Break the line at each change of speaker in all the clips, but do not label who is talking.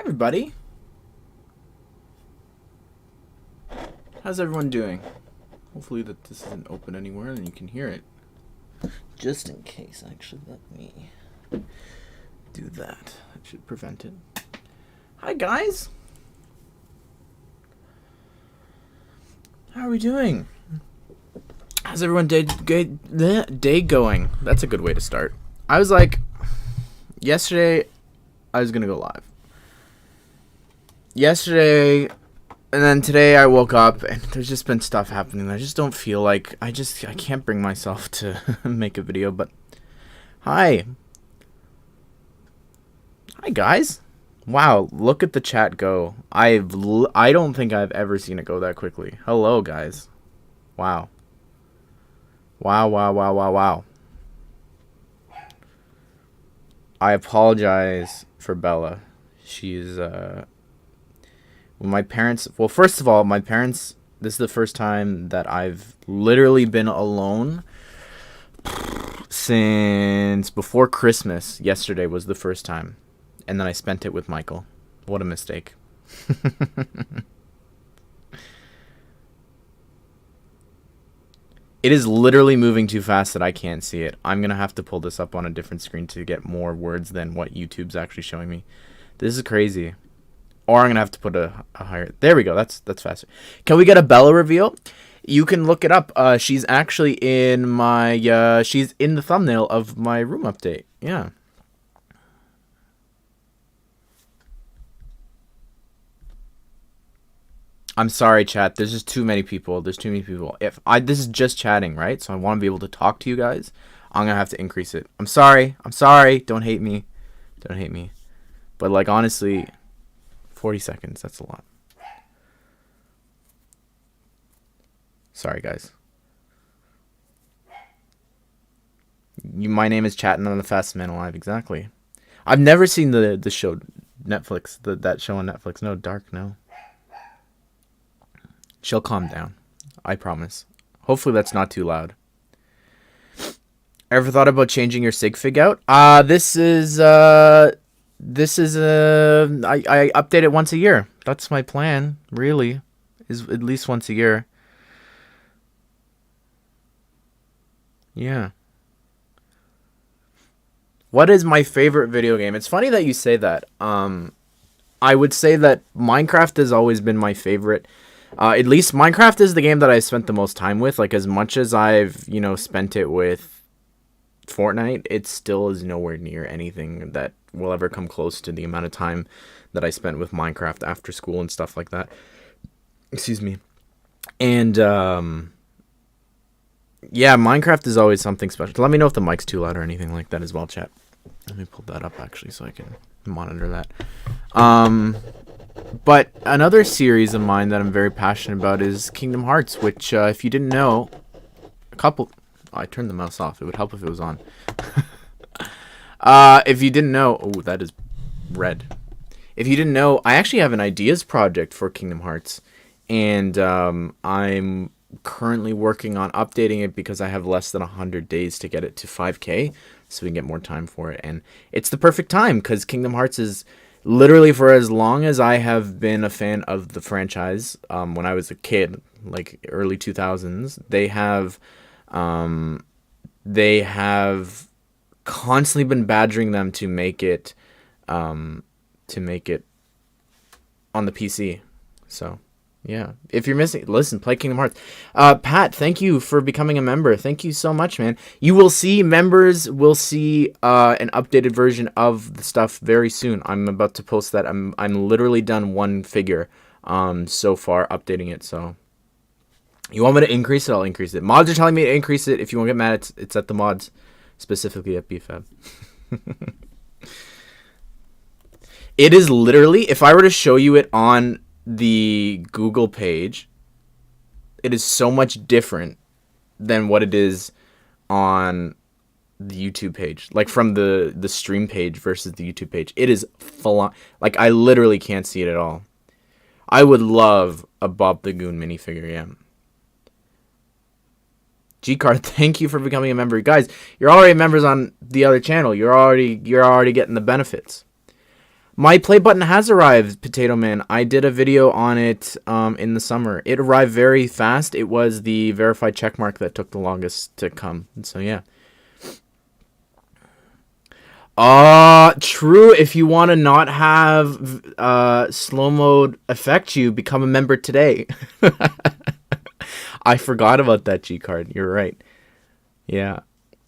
everybody. How's everyone doing? Hopefully that this isn't open anywhere and you can hear it. Just in case, actually, let me do that. That should prevent it. Hi, guys. How are we doing? How's everyone day going? That's a good way to start. I was like, yesterday, I was going to go live. Yesterday, and then today I woke up and there's just been stuff happening. I just don't feel like, I can't bring myself to make a video, but hi. Hi, guys. Wow, look at the chat go. I don't think I've ever seen it go that quickly. Hello, guys. Wow. Wow. I apologize for Bella. She's, my parents, well, first of all, my parents, this is the first time that I've literally been alone since before Christmas. Yesterday was the first time. And then I spent it with Michael. What a mistake. It is literally moving too fast that I can't see it. I'm going to have to pull this up on a different screen to get more words than what YouTube's actually showing me. This is crazy. Or I'm going to have to put a higher... There we go. That's faster. Can we get a Bella reveal? You can look it up. She's actually in my... she's in the thumbnail of my room update. Yeah. I'm sorry, chat. There's just too many people. There's too many people. This is just chatting, right? So I want to be able to talk to you guys. I'm going to have to increase it. I'm sorry. Don't hate me. But, like, honestly, 40 seconds. That's a lot. Sorry, guys. My name is Chat and I'm the fastest man alive. Exactly. I've never seen the show Netflix. That show on Netflix. No, Dark, no. She'll calm down. I promise. Hopefully that's not too loud. Ever thought about changing your sig fig out? I update it once a year. That's my plan, really. Is at least once a year. Yeah. What is my favorite video game? It's funny that you say that. I would say that Minecraft has always been my favorite. At least Minecraft is the game that I spent the most time with. Like, as much as I've, spent it with Fortnite, it still is nowhere near anything that will ever come close to the amount of time that I spent with Minecraft after school and stuff like that. Excuse me. And, yeah, Minecraft is always something special. Let me know if the mic's too loud or anything like that as well, chat. Let me pull that up, actually, so I can monitor that. But another series of mine that I'm very passionate about is Kingdom Hearts, which, if you didn't know, I turned the mouse off. It would help if it was on. If you didn't know... Oh, that is red. If you didn't know, I actually have an ideas project for Kingdom Hearts. And I'm currently working on updating it because I have less than 100 days to get it to 5K. So we can get more time for it. And it's the perfect time because Kingdom Hearts is... Literally, for as long as I have been a fan of the franchise, when I was a kid, like early 2000s, they have constantly been badgering them to make it on the PC. So, yeah. If you're missing, listen, play Kingdom Hearts. Pat, thank you for becoming a member. Thank you so much, man. You will see, members will see an updated version of the stuff very soon. I'm about to post that. I'm literally done one figure so far, updating it. So, you want me to increase it? I'll increase it. Mods are telling me to increase it. If you won't get mad, it's at the mods, specifically at BFAB. It is literally, if I were to show you it on the Google page, it is so much different than what it is on the YouTube page, like from the stream page versus the YouTube page. It is full, like I literally can't see it at all. I would love a Bob the Goon minifigure. Yeah. G-Card, thank you for becoming a member, guys. You're already members on the other channel. You're already getting the benefits. My play button has arrived, Potato Man. I did a video on it in the summer. It arrived very fast. It was the verified checkmark that took the longest to come. And so, yeah. True. If you want to not have slow mode affect you, become a member today. I forgot about that G card. You're right. Yeah.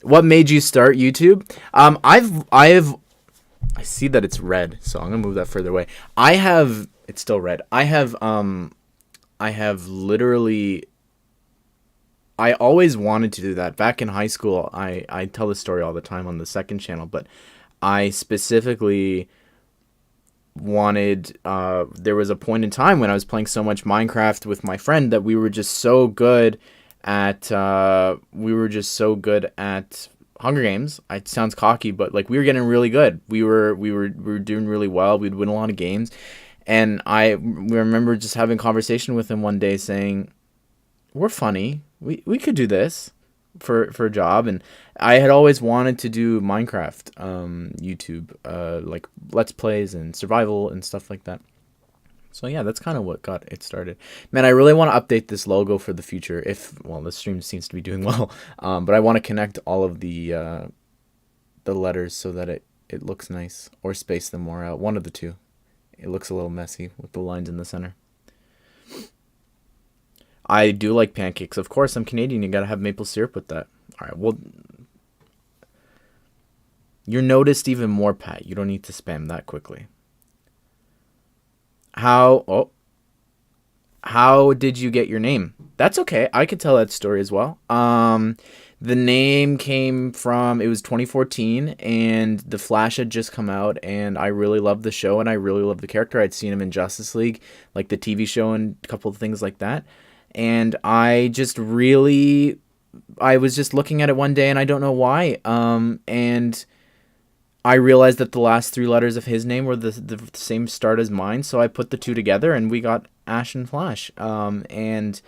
What made you start YouTube? I see that it's red, so I'm gonna move that further away. It's still red. I have literally, I always wanted to do that. Back in high school, I tell this story all the time on the second channel, but I specifically wanted, there was a point in time when I was playing so much Minecraft with my friend that we were just so good at, Hunger Games. It sounds cocky, but like we were getting really good. We were doing really well. We'd win a lot of games, and I remember just having a conversation with him one day, saying, "We're funny. We could do this for a job." And I had always wanted to do Minecraft, YouTube, like Let's Plays and survival and stuff like that. So yeah, that's kind of what got it started. Man, I really want to update this logo for the future. The stream seems to be doing well, but I want to connect all of the letters so that it looks nice, or space them more out. One of the two. It looks a little messy with the lines in the center. I do like pancakes. Of course, I'm Canadian. You gotta have maple syrup with that. All right. Well, you're noticed even more, Pat. You don't need to spam that quickly. How did you get your name? That's okay. I could tell that story as well. The name came from, it was 2014, and The Flash had just come out, and I really loved the show, and I really loved the character. I'd seen him in Justice League, like the TV show and a couple of things like that. And I was just looking at it one day, and I don't know why. And I realized that the last three letters of his name were the same start as mine, so I put the two together, and we got Ashnflash. And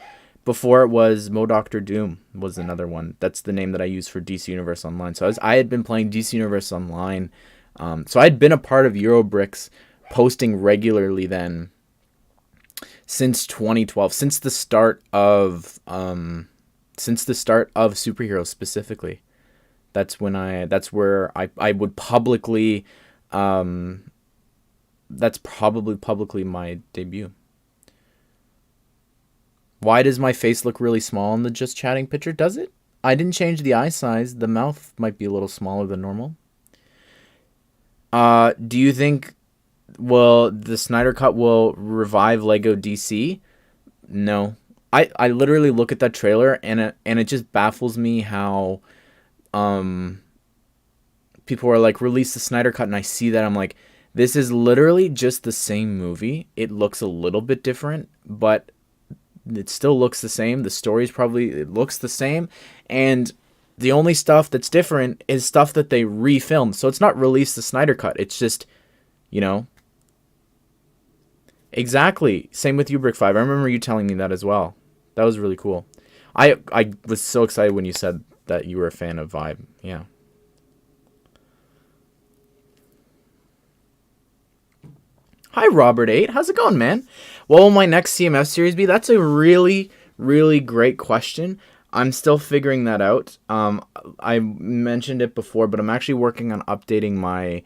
before it was Doctor Doom was another one. That's the name that I use for DC Universe Online. So I had been playing DC Universe Online. So I had been a part of Eurobricks, posting regularly then since 2012, since the start of superheroes specifically. That's where I would publicly, that's probably publicly my debut. Why does my face look really small in the just chatting picture? Does it? I didn't change the eye size. The mouth might be a little smaller than normal. Do you think, the Snyder Cut will revive Lego DC? No. I literally look at that trailer and it just baffles me how people are like, release the Snyder Cut, and I see that, I'm like, this is literally just the same movie. It looks a little bit different, but it still looks the same. The story's it looks the same, and the only stuff that's different is stuff that they refilmed. So it's not release the Snyder Cut. It's just, exactly. Same with Ubrick 5. I remember you telling me that as well. That was really cool. I was so excited when you said that you were a fan of Vibe. Yeah. Hi, Robert8. How's it going, man? What will my next CMF series be? That's a really, really great question. I'm still figuring that out. I mentioned it before, but I'm actually working on updating my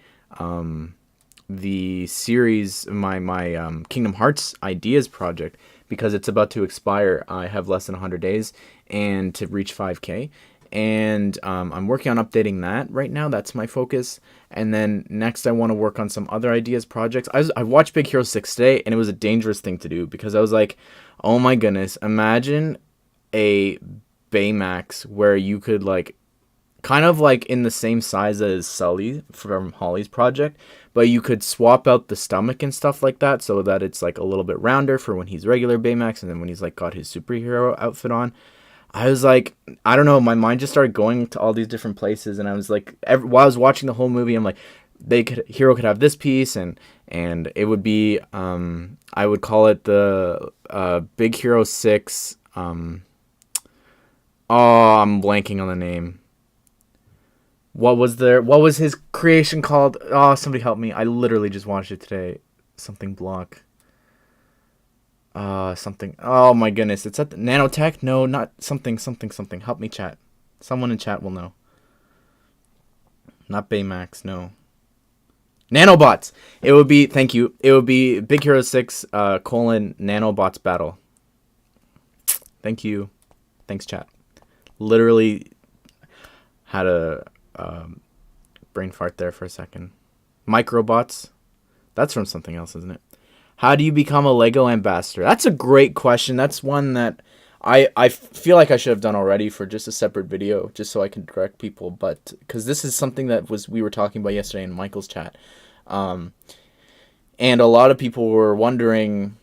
the series, my Kingdom Hearts Ideas project, because it's about to expire. I have less than 100 days and to reach 5K. And I'm working on updating that right now. That's my focus. And then next I want to work on some other ideas projects. I watched Big Hero 6 today, and it was a dangerous thing to do because I was like, oh my goodness, imagine a Baymax where you could kind of like in the same size as Sully from Holly's project, but you could swap out the stomach and stuff like that so that it's like a little bit rounder for when he's regular Baymax, and then when he's like got his superhero outfit on. I was like, I don't know, my mind just started going to all these different places, and I was like, while I was watching the whole movie, I'm like, Hero could have this piece, and it would be, I would call it the Big Hero 6, I'm blanking on the name. What was his creation called? Oh, somebody help me. I literally just watched it today. Something block. Something. Oh my goodness. It's at the nanotech? No, not something. Help me, chat. Someone in chat will know. Not Baymax, no. Nanobots. It would be, thank you. It would be Big Hero 6, Nanobots battle. Thank you. Thanks, chat. Literally had a brain fart there for a second. Microbots. That's from something else, isn't it? How do you become a Lego ambassador? That's a great question. That's one that I feel like I should have done already for just a separate video, just so I can direct people. But because this is something that we were talking about yesterday in Michael's chat, and a lot of people were wondering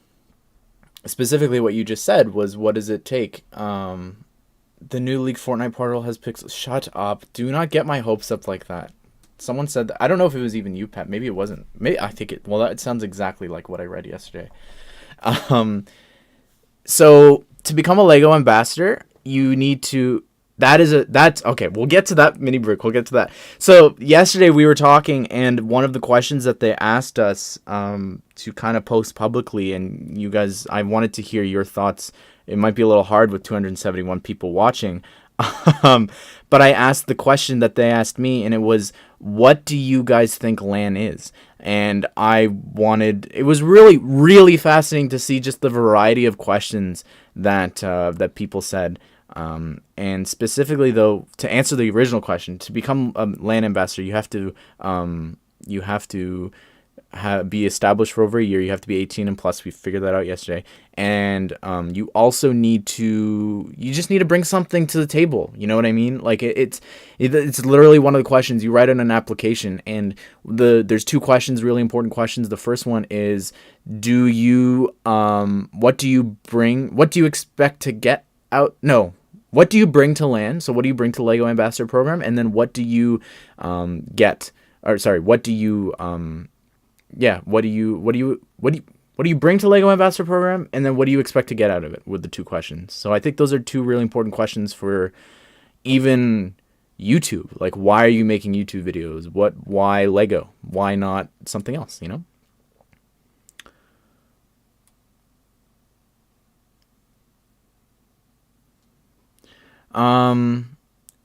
specifically what you just said was, what does it take? The new League Fortnite portal has pixels. Shut up! Do not get my hopes up like that. Someone said that. I don't know if it was even you, Pat. Maybe it wasn't. Maybe I think it. Well, that sounds exactly like what I read yesterday. So to become a Lego ambassador, you need to. That's okay. We'll get to that mini brick. We'll get to that. So yesterday we were talking, and one of the questions that they asked us to kind of post publicly, and you guys, I wanted to hear your thoughts. It might be a little hard with 271 people watching. But I asked the question that they asked me, and it was, what do you guys think LAN is? And it was really, really fascinating to see just the variety of questions that people said. And specifically, though, to answer the original question, to become a LAN ambassador, you have to be established for over a year. You have to be 18 and plus. We figured that out yesterday. And you also you just need to bring something to the table. You know what I mean? Like it's literally one of the questions you write in an application, and there's two questions, really important questions. The first one is, what do you bring? What do you expect to get out? No. What do you bring to LAN? So what do you bring to Lego Ambassador Program? And then what do you get? Or sorry, what do you what do you bring to Lego Ambassador Program, and then what do you expect to get out of it, with the two questions. So I think those are two really important questions for even YouTube. Like, why are you making YouTube videos? Why Lego? Why not something else, you know?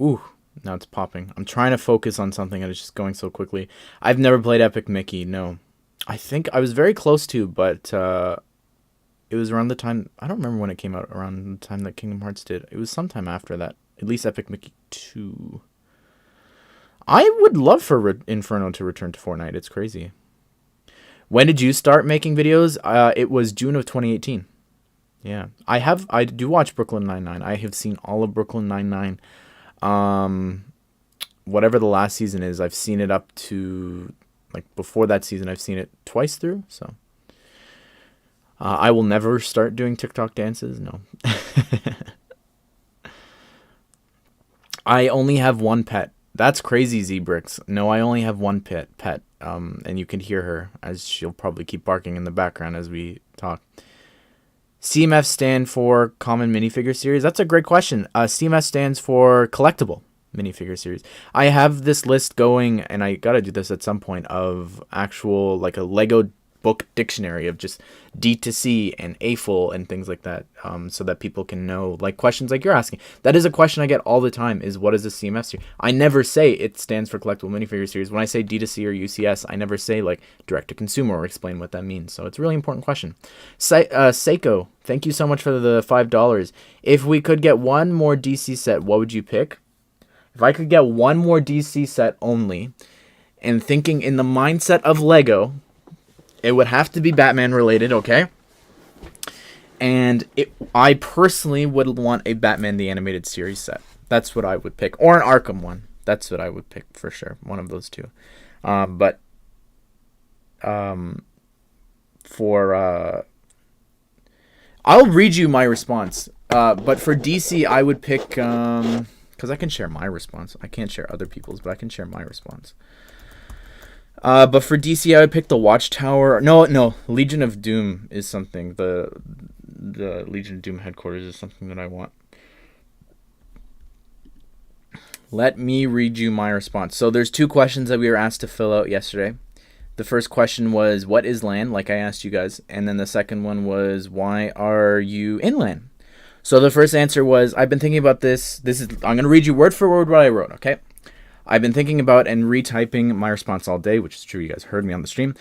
Ooh, now it's popping. I'm trying to focus on something and it's just going so quickly. I've never played Epic Mickey, no. I think I was very close to, but it was around the time, I don't remember when it came out, around the time that Kingdom Hearts did. It was sometime after that, at least Epic Mickey 2. I would love for Inferno to return to Fortnite. It's crazy. When did you start making videos? It was June of 2018. Yeah, I do watch Brooklyn Nine-Nine. I have seen all of Brooklyn Nine-Nine. Whatever the last season is, I've seen it up to, like, before that season, I've seen it twice through, so. I will never start doing TikTok dances, no. I only have one pet. That's crazy, Z-Bricks. No, I only have one pet. And you can hear her, as she'll probably keep barking in the background as we talk. CMF stand for Common Minifigure Series. That's a great question. CMF stands for Collectible Minifigure Series. I have this list going, and I gotta do this at some point, of actual, like, a Lego book dictionary of just D to C and AFL and things like that, so that people can know, like, questions like you're asking. That is a question I get all the time, is what is a CMF series? I never say it stands for Collectible Minifigure Series. When I say D to C or UCS, I never say, like, direct to consumer or explain what that means. So it's a really important question. Seiko, thank you so much for the $5. If we could get one more DC set, what would you pick? If I could get one more DC set only, and thinking in the mindset of Lego, it would have to be Batman related, okay? And I personally would want a Batman the Animated Series set. That's what I would pick. Or an Arkham one. That's what I would pick for sure. One of those two. But I'll read you my response. But for DC, I would pick, because I can share my response. I can't share other people's, but I can share my response. But for DC, I would pick the Watchtower. No, Legion of Doom is something. The Legion of Doom headquarters is something that I want. Let me read you my response. So there's 2 questions that we were asked to fill out yesterday. The first question was, what is LAN? Like I asked you guys. And then the second one was, why are you in LAN? So the first answer was, I've been thinking about this. I'm going to read you word for word what I wrote, okay? I've been thinking about and retyping my response all day, which is true. You guys heard me on the stream.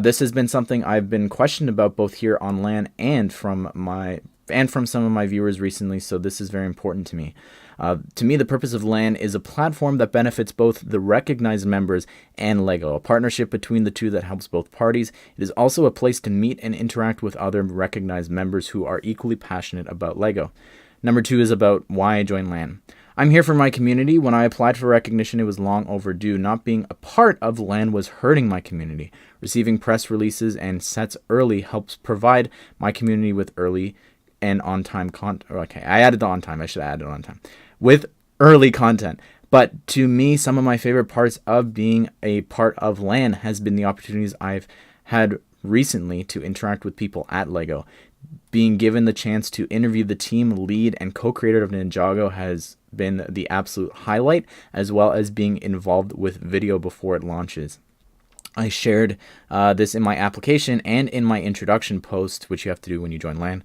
This has been something I've been questioned about both here on LAN and from some of my viewers recently, so this is very important to me. To me, the purpose of LAN is a platform that benefits both the recognized members and LEGO, a partnership between the two that helps both parties. It is also a place to meet and interact with other recognized members who are equally passionate about LEGO. Number 2 is about why I joined LAN. I'm here for my community. When I applied for recognition, it was long overdue. Not being a part of LAN was hurting my community. Receiving press releases and sets early helps provide my community with early and on-time content. Okay, I added the on-time. I should have added on-time. With early content. But to me, some of my favorite parts of being a part of LAN has been the opportunities I've had recently to interact with people at LEGO. Being given the chance to interview the team lead and co-creator of Ninjago has been the absolute highlight, as well as being involved with video before it launches. I shared this in my application and in my introduction post, which you have to do when you join LAN.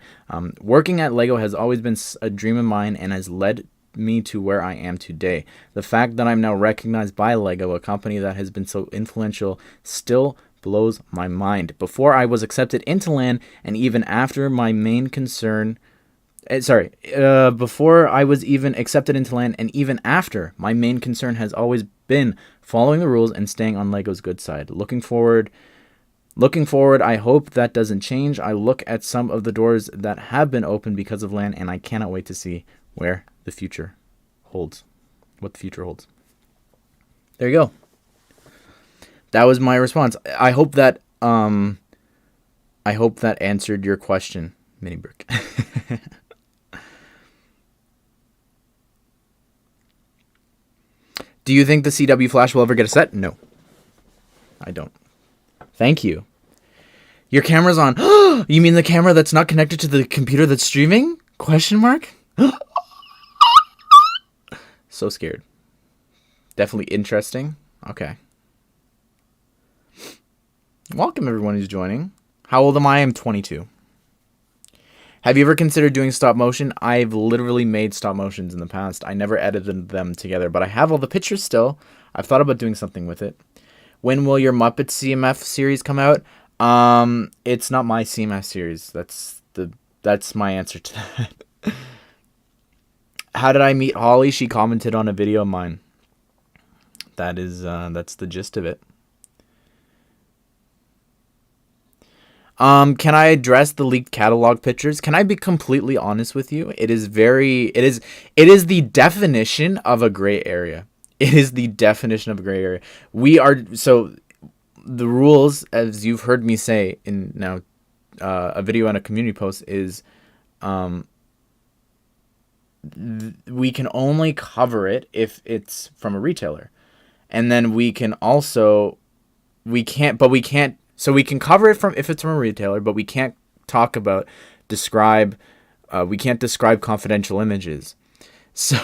Working at LEGO has always been a dream of mine and has led me to where I am today. The fact that I'm now recognized by LEGO, a company that has been so influential, still blows my mind. Before I was accepted into LAN, and even after my main concern... before I was even accepted into LAN, and even after, my main concern has always been following the rules and staying on LEGO's good side. Looking forward, I hope that doesn't change. I look at some of the doors that have been opened because of LAN, and I cannot wait to see where the future holds. What the future holds. There you go. That was my response. I hope that answered your question, Mini Brick. Do you think the CW Flash will ever get a set? No. I don't. Thank you. Your camera's on. You mean the camera that's not connected to the computer that's streaming? Question mark? So scared. Definitely interesting. Okay. Welcome everyone who's joining. How old am I? I'm 22. Have you ever considered doing stop motion? I've literally made stop motions in the past. I never edited them together, but I have all the pictures still. I've thought about doing something with it. When will your Muppet CMF series come out? It's not my CMF series. That's my answer to that. How did I meet Holly? She commented on a video of mine. That's the gist of it. Can I address the leaked catalog pictures? Can I be completely honest with you? It is the definition of a gray area. It is the definition of a gray area. The rules, as you've heard me say in now a video and a community post, is we can only cover it if it's from a retailer. And then we can cover it if it's from a retailer, but we can't describe confidential images. So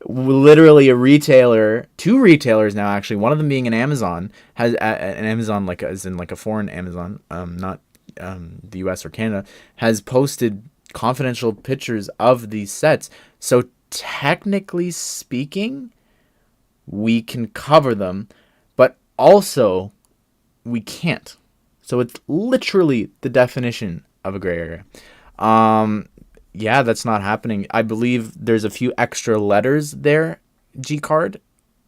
literally two retailers now, actually, one of them being an Amazon, has an Amazon, like as in like a foreign Amazon, not the US or Canada, has posted confidential pictures of these sets. So technically speaking, we can cover them, but also we can't. So it's literally the definition of a gray area. Yeah, that's not happening. I believe there's a few extra letters there, G-Card.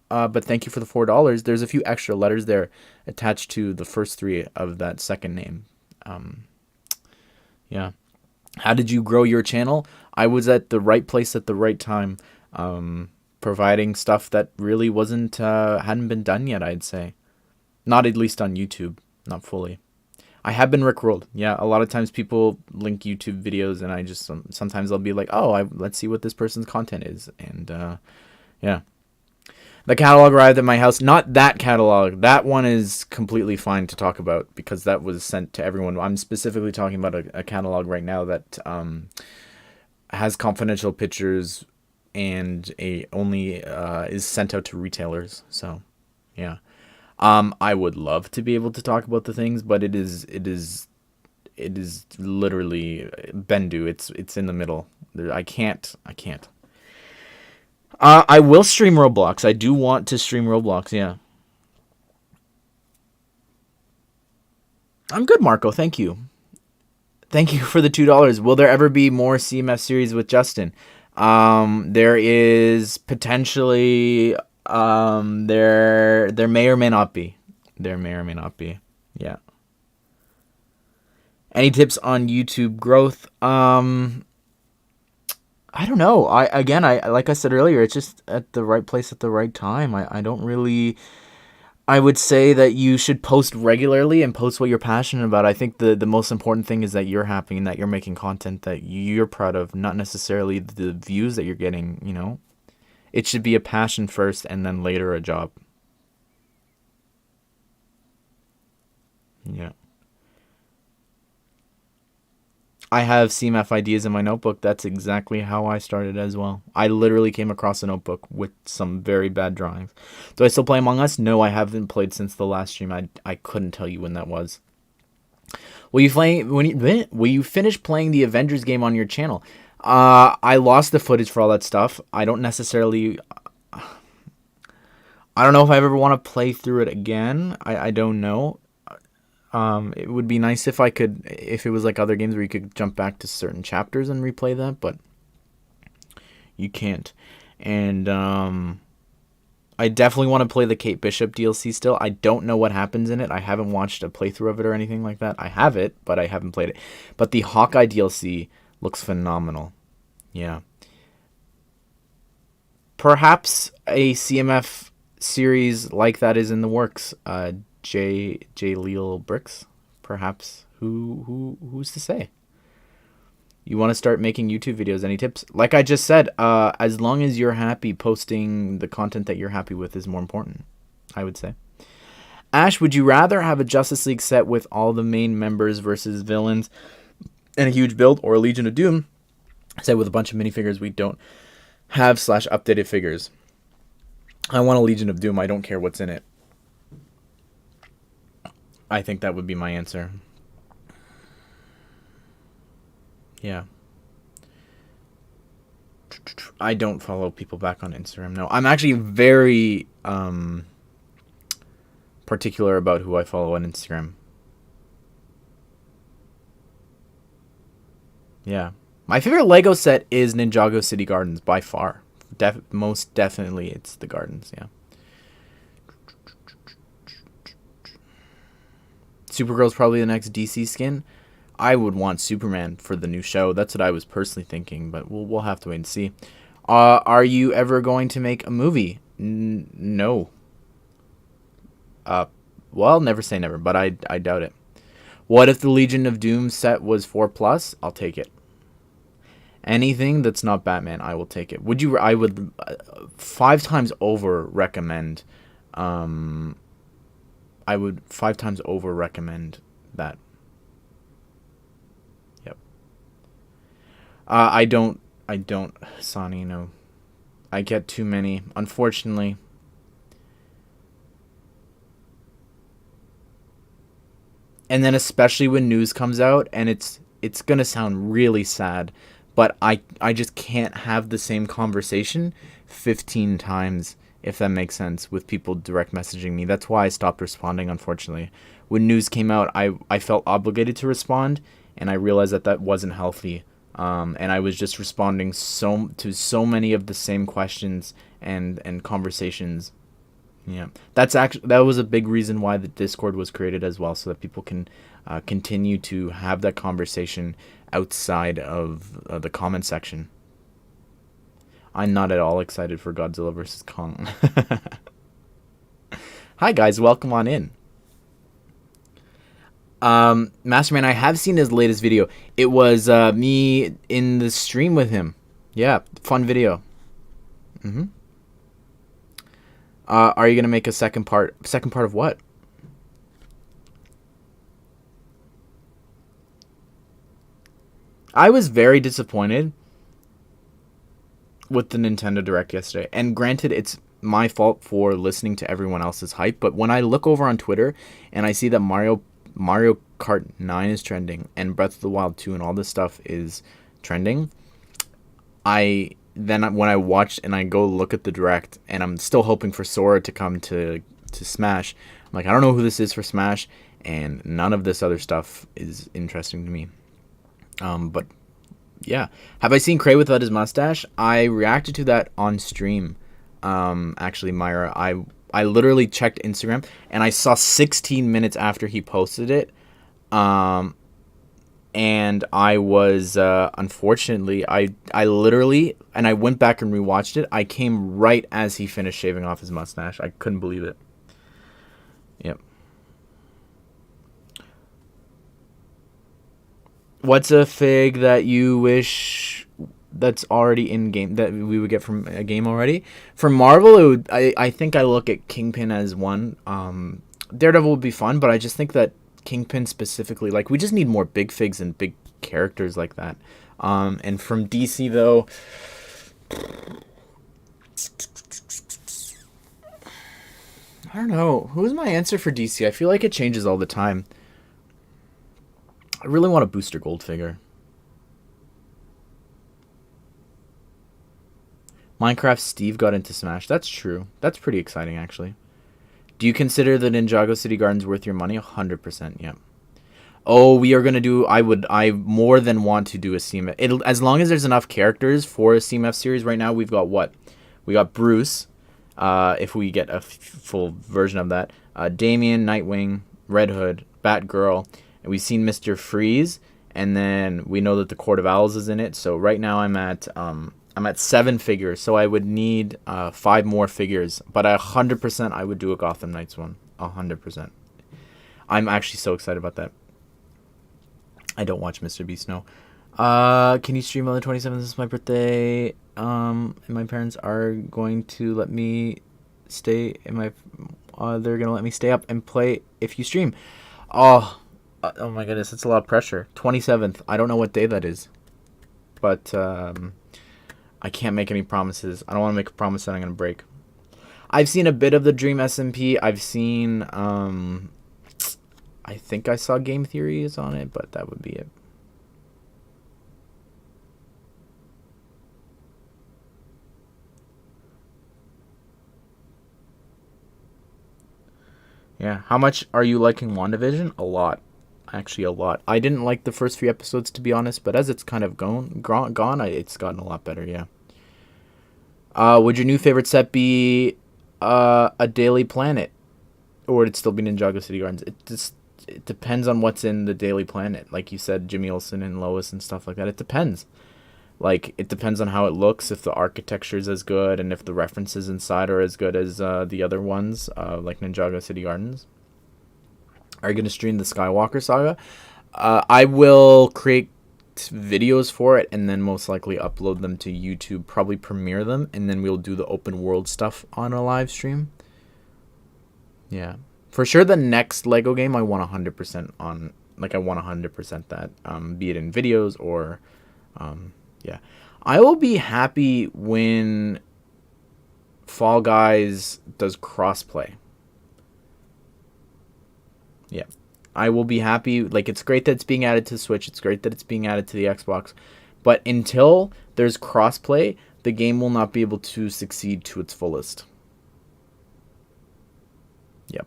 But thank you for the $4. There's a few extra letters there attached to the first 3 of that second name. Yeah. How did you grow your channel? I was at the right place at the right time, providing stuff that really hadn't been done yet, I'd say. Not at least on YouTube, not fully. I have been rickrolled. Yeah, a lot of times people link YouTube videos, and I just sometimes I'll be like, let's see what this person's content is, and yeah. The catalog arrived at my house. Not that catalog. That one is completely fine to talk about because that was sent to everyone. I'm specifically talking about a catalog right now that has confidential pictures and only is sent out to retailers. So, yeah. I would love to be able to talk about the things, but it is literally Bendu. It's in the middle. I can't. I will stream Roblox. I do want to stream Roblox. Yeah. I'm good, Marco. Thank you. Thank you for the $2. Will there ever be more CMF series with Justin? There is potentially. There may or may not be. There may or may not be. Yeah. Any tips on YouTube growth? I don't know. I like I said earlier, it's just at the right place at the right time. I don't really. I would say that you should post regularly and post what you're passionate about. I think the most important thing is that you're happy and that you're making content that you're proud of, not necessarily the views that you're getting, you know? It should be a passion first and then later a job. Yeah. I have CMF ideas in my notebook. That's exactly how I started as well. I literally came across a notebook with some very bad drawings. Do I still play Among Us? No, I haven't played since the last stream. I couldn't tell you when that was. Will you finish playing the Avengers game on your channel? I lost the footage for all that stuff. I don't necessarily. I don't know if I ever want to play through it again. I don't know. It would be nice if I could, if it was like other games where you could jump back to certain chapters and replay that, but you can't. And I definitely want to play the Kate Bishop DLC still. I don't know what happens in it. I haven't watched a playthrough of it or anything like that. I have it, but I haven't played it. But the Hawkeye DLC looks phenomenal. Yeah. Perhaps a CMF series like that is in the works. J Leal Bricks, perhaps. Who's to say? You want to start making YouTube videos? Any tips? Like I just said, as long as you're happy, posting the content that you're happy with is more important, I would say. Ash, would you rather have a Justice League set with all the main members versus villains and a huge build, or a Legion of Doom set with a bunch of minifigures we don't have / updated figures? I want a Legion of Doom. I don't care what's in it. I think that would be my answer. Yeah. I don't follow people back on Instagram. No, I'm actually very particular about who I follow on Instagram. Yeah. My favorite Lego set is Ninjago City Gardens by far. Most definitely it's the gardens, yeah. Supergirl's probably the next DC skin. I would want Superman for the new show. That's what I was personally thinking, but we'll have to wait and see. Are you ever going to make a movie? No. Well, never say never, but I doubt it. What if the Legion of Doom set was 4+? I'll take it. Anything that's not Batman, I will take it. I would 5 times over recommend. I would 5 times over recommend that. Yep. I don't, Sonny, no. I get too many, unfortunately. And then especially when news comes out, and it's gonna sound really sad, but I just can't have the same conversation 15 times, if that makes sense, with people direct messaging me. That's why I stopped responding, unfortunately. When news came out, I felt obligated to respond, and I realized that wasn't healthy. And I was just responding to so many of the same questions and conversations. Yeah, that was a big reason why the Discord was created as well, so that people can continue to have that conversation outside of the comment section. I'm not at all excited for Godzilla vs. Kong. Hi guys, welcome on in. Masterman, I have seen his latest video. It was me in the stream with him. Yeah, fun video. Are you gonna make a second part? Second part of what? I was very disappointed with the Nintendo Direct yesterday. And granted, it's my fault for listening to everyone else's hype, but when I look over on Twitter and I see that Mario Kart 9 is trending and Breath of the Wild 2 and all this stuff is trending, when I watch and I go look at the Direct, and I'm still hoping for Sora to come to Smash. I'm like, I don't know who this is for Smash, and none of this other stuff is interesting to me. But yeah, have I seen Cray without his mustache? I reacted to that on stream. Actually, Myra, I literally checked Instagram and I saw 16 minutes after he posted it. And I was unfortunately I literally, and I went back and rewatched it. I came right as he finished shaving off his mustache. I couldn't believe it. Yep. What's a fig that you wish that's already in game that we would get from a game already? For Marvel, it would. I think I look at Kingpin as one. Daredevil would be fun, but I just think that Kingpin specifically, like, we just need more big figs and big characters like that. And from DC though, I don't know. Who's my answer for DC? I feel like it changes all the time. I really want a Booster Gold figure. Minecraft Steve got into Smash. That's true. That's pretty exciting, actually. Do you consider the Ninjago City Gardens worth your money? 100%, yeah. Oh, we are going to do... I more than want to do a CMF. As long as there's enough characters for a CMF series. Right now, we've got what? We got Bruce, if we get a full version of that. Damien, Nightwing, Red Hood, Batgirl. And we've seen Mr. Freeze. And then we know that the Court of Owls is in it. So right now I'm at 7 figures, so I would need 5 more figures. But 100% I would do a Gotham Knights one. 100%. I'm actually so excited about that. I don't watch Mr. Beast, no. Can you stream on the 27th? This is my birthday. And my parents are going to let me stay in my... they're going to let me stay up and play if you stream. Oh my goodness, that's a lot of pressure. 27th. I don't know what day that is. But... I can't make any promises. I don't want to make a promise that I'm going to break. I've seen a bit of the Dream SMP. I've seen, I think I saw Game Theories on it, but that would be it. Yeah. How much are you liking WandaVision? A lot. Actually, a lot. I didn't like the first few episodes, to be honest, but as it's kind of gone, it's gotten a lot better, yeah. Would your new favorite set be a Daily Planet? Or would it still be Ninjago City Gardens? It depends on what's in the Daily Planet. Like you said, Jimmy Olsen and Lois and stuff like that. It depends. Like, it depends on how it looks, if the architecture is as good, and if the references inside are as good as the other ones, like Ninjago City Gardens. Are you going to stream the Skywalker Saga? I will create videos for it and then most likely upload them to YouTube, probably premiere them, and then we'll do the open world stuff on a live stream. Yeah. For sure the next Lego game I want 100% on, like I want 100% that, be it in videos or, yeah. I will be happy when Fall Guys does crossplay. Yeah, I will be happy. Like, it's great that it's being added to the Switch. It's great that it's being added to the Xbox. But until there's crossplay, the game will not be able to succeed to its fullest. Yep.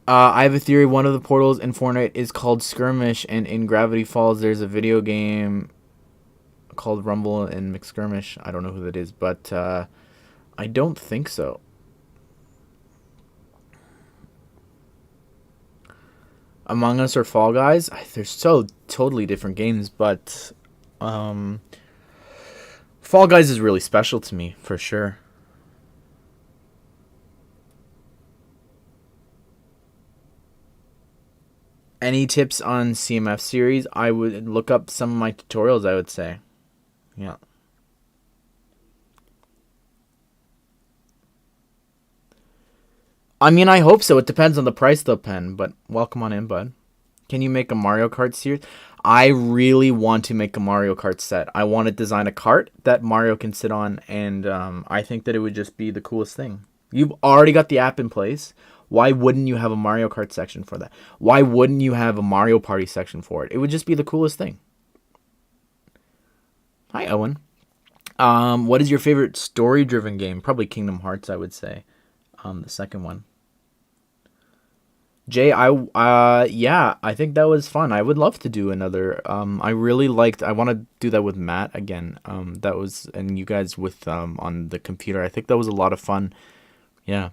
I have a theory. One of the portals in Fortnite is called Skirmish, and in Gravity Falls, there's a video game called Rumble and McSkirmish. I don't know who that is, but I don't think so. Among Us or Fall Guys, they're so totally different games, but Fall Guys is really special to me, for sure. Any tips on CMF series? I would look up some of my tutorials, I would say. Yeah. I mean, I hope so. It depends on the price, though, Pen, but welcome on in, bud. Can you make a Mario Kart series? I really want to make a Mario Kart set. I want to design a cart that Mario can sit on, and I think that it would just be the coolest thing. You've already got the app in place. Why wouldn't you have a Mario Kart section for that? Why wouldn't you have a Mario Party section for it? It would just be the coolest thing. Hi, Owen. What is your favorite story-driven game? Probably Kingdom Hearts, I would say. The second one. Jay, yeah, I think that was fun. I would love to do another. I really liked. I want to do that with Matt again. That was, and you guys with on the computer. I think that was a lot of fun. Yeah.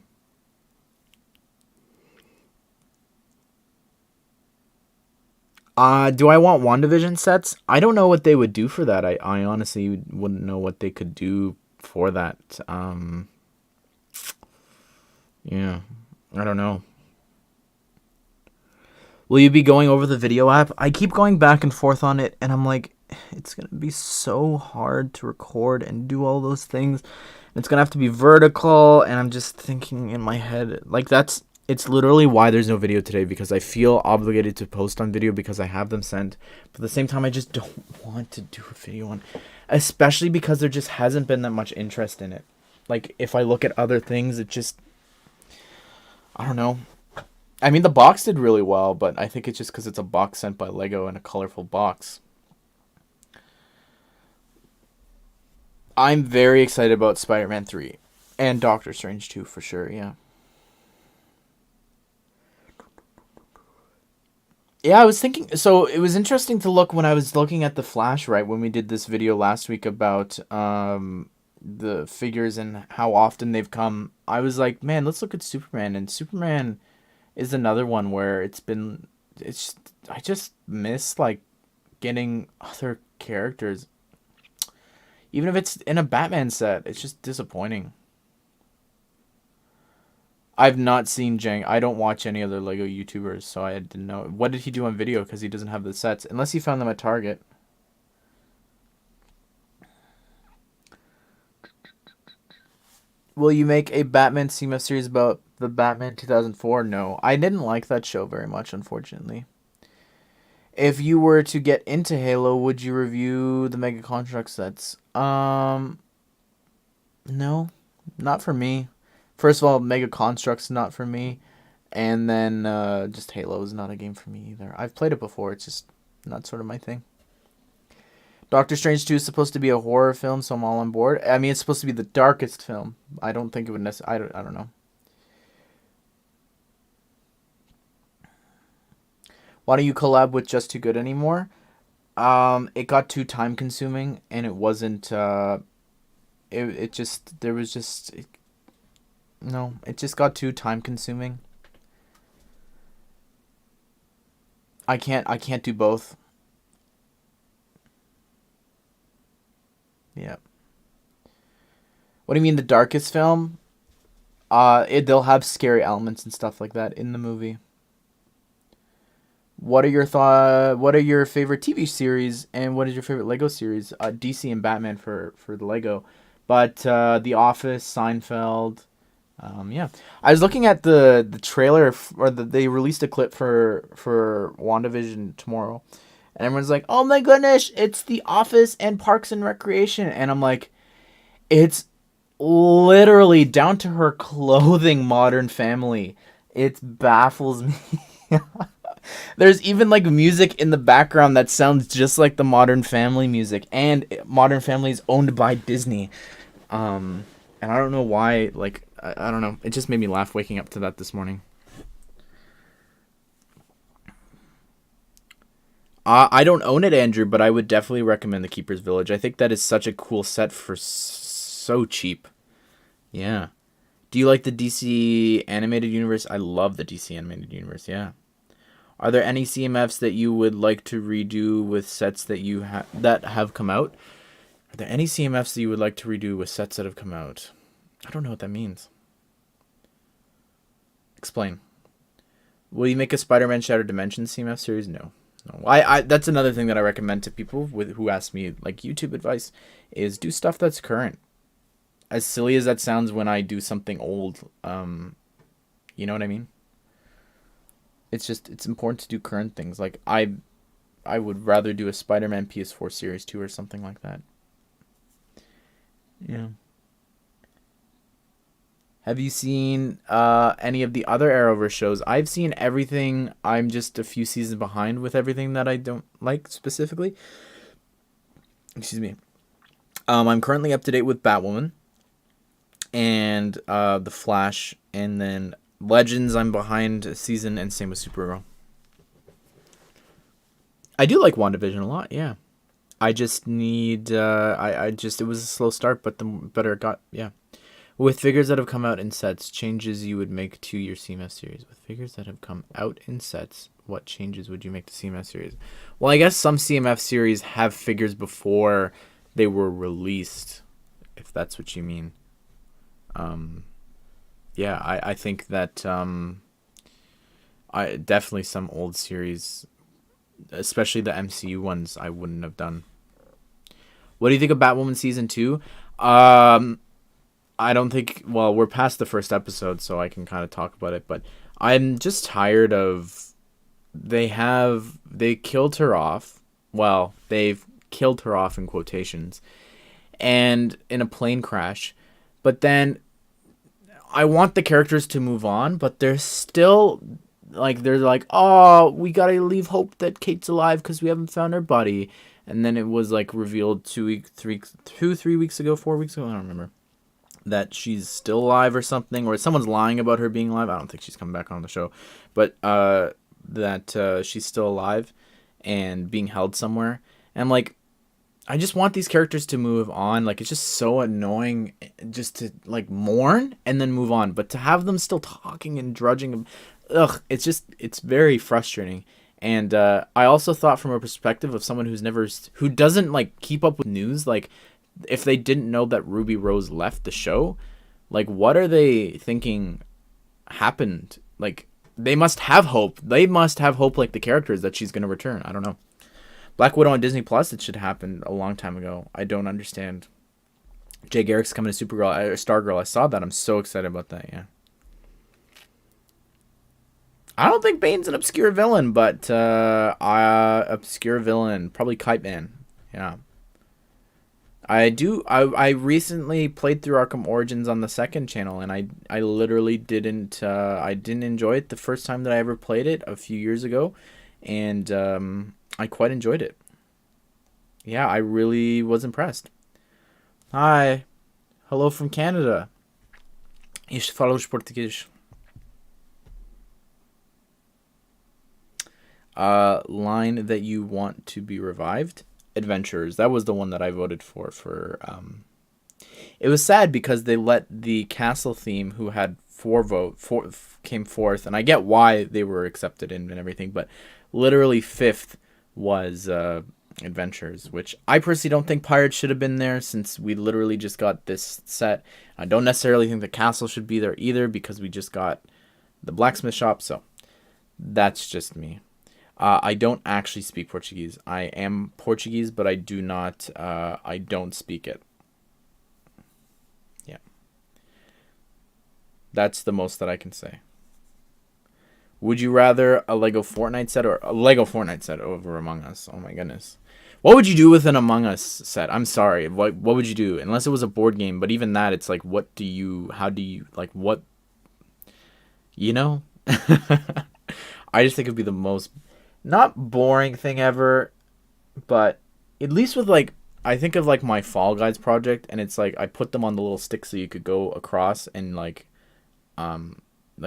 Do I want WandaVision sets? I don't know what they would do for that. I honestly wouldn't know what they could do for that. Yeah, I don't know. Will you be going over the video app? I keep going back and forth on it, and I'm like, it's going to be so hard to record and do all those things. It's going to have to be vertical, and I'm just thinking in my head, like, it's literally why there's no video today, because I feel obligated to post on video because I have them sent. But at the same time, I just don't want to do a video on, especially because there just hasn't been that much interest in it. Like, if I look at other things, it just, I don't know. I mean, the box did really well, but I think it's just because it's a box sent by Lego in a colorful box. I'm very excited about Spider-Man 3 and Doctor Strange 2 for sure, yeah. Yeah, I was thinking, so it was interesting to look when I was looking at the Flash, right, when we did this video last week about the figures and how often they've come. I was like, man, let's look at Superman, and Superman is another one where I just miss like getting other characters. Even if it's in a Batman set, it's just disappointing. I've not seen Jang. I don't watch any other Lego YouTubers, so I didn't know. What did he do on video? Because he doesn't have the sets. Unless he found them at Target. Will you make a Batman CMF series about the Batman 2004? No. I didn't like that show very much, unfortunately. If you were to get into Halo, would you review the Mega Construct sets? No. Not for me. First of all, Mega Construct's not for me. And then just Halo is not a game for me either. I've played it before. It's just not sort of my thing. Doctor Strange 2 is supposed to be a horror film, so I'm all on board. I mean, it's supposed to be the darkest film. I don't think it would necessarily... I don't know. Why don't you collab with Just Too Good anymore? It got too time consuming, and it wasn't... It just... There was just... No, it just got too time consuming. I can't do both. Yeah. What do you mean the darkest film? They'll have scary elements and stuff like that in the movie. What are your What are your favorite TV series, and what is your favorite Lego series? DC and Batman for the Lego, but The Office, Seinfeld. Yeah, I was looking at the trailer, they released a clip for WandaVision tomorrow, and everyone's like, "Oh my goodness, it's The Office and Parks and Recreation," and I'm like, it's literally down to her clothing, Modern Family. It baffles me. There's even like music in the background that sounds just like the Modern Family music, and Modern Family is owned by Disney. And I don't know why, like, I don't know. It just made me laugh waking up to that this morning. I don't own it, Andrew, but I would definitely recommend the Keeper's Village. I think that is such a cool set for so cheap. Yeah. Do you like the DC animated universe? I love the DC animated universe, yeah. Are there any CMFs that you would like to redo with sets that that have come out? Are there any CMFs that you would like to redo with sets that have come out? I don't know what that means. Explain. Will you make a Spider-Man Shattered Dimensions CMF series? No. No. I that's another thing that I recommend to people who ask me like YouTube advice is do stuff that's current. As silly as that sounds when I do something old, you know what I mean? it's important to do current things. Like I would rather do a Spider-Man PS4 Series 2 or something like that. Yeah. Have you seen any of the other Arrowverse shows? I've seen everything. I'm just a few seasons behind with everything that I don't like specifically. Excuse me. I'm currently up to date with Batwoman and The Flash, and then Legends. I'm behind a season, and same with Supergirl. I do like WandaVision a lot. Yeah. I just need. I just it was a slow start, but the better it got. Yeah. With figures that have come out in sets, changes you would make to your CMS series. With figures that have come out in sets, what changes would you make to CMS series? Well, I guess some CMF series have figures before they were released, if that's what you mean. Yeah, I think that I definitely some old series, especially the MCU ones, I wouldn't have done. What do you think of Batwoman season 2? I don't think. Well, we're past the first episode, so I can kind of talk about it. But I'm just tired of. They killed her off. Well, they've killed her off in quotations, and in a plane crash. But then I want the characters to move on, but they're still they're like, oh, we gotta leave hope that Kate's alive because we haven't found her body. And then it was like revealed 3 weeks ago, 4 weeks ago. I don't remember. That she's still alive or something, or someone's lying about her being alive. I don't think she's coming back on the show, but that she's still alive and being held somewhere. And I'm like, I just want these characters to move on. Like, it's just so annoying just to like mourn and then move on, but to have them still talking and drudging, it's very frustrating. And I also thought from a perspective of someone who doesn't like keep up with news, like, if they didn't know that Ruby Rose left the show, like, what are they thinking happened? Like, they must have hope. They must have hope, like the characters, that she's going to return. I don't know. Black Widow on Disney Plus, it should happen a long time ago. I don't understand. Jay Garrick's coming to Supergirl, Stargirl. I saw that. I'm so excited about that, yeah. I don't think Bane's an obscure villain, but obscure villain, probably Kite Man. Yeah. I recently played through Arkham Origins on the second channel, and I literally didn't enjoy it the first time that I ever played it a few years ago, and I quite enjoyed it. Yeah, I really was impressed. Hi, hello from Canada. Isto falas português. Line that you want to be revived. Adventures. That was the one that I voted for. It was sad because they let the castle theme, who had came fourth, and I get why they were accepted and everything, but literally fifth was Adventures, which I personally don't think Pirates should have been there, since we literally just got this set. I don't necessarily think the castle should be there either, because we just got the blacksmith shop, so that's just me. I don't actually speak Portuguese. I am Portuguese, but I do not. I don't speak it. Yeah, that's the most that I can say. Would you rather a Lego Fortnite set or a Lego Fortnite set over Among Us? Oh my goodness. What would you do with an Among Us set? I'm sorry. What would you do? Unless it was a board game, but even that, it's like, how do you, like, what, you know? I just think it'd be the most, not boring thing ever, but at least with, like, I think of, like, my Fall Guys project, and it's like I put them on the little stick so you could go across and, like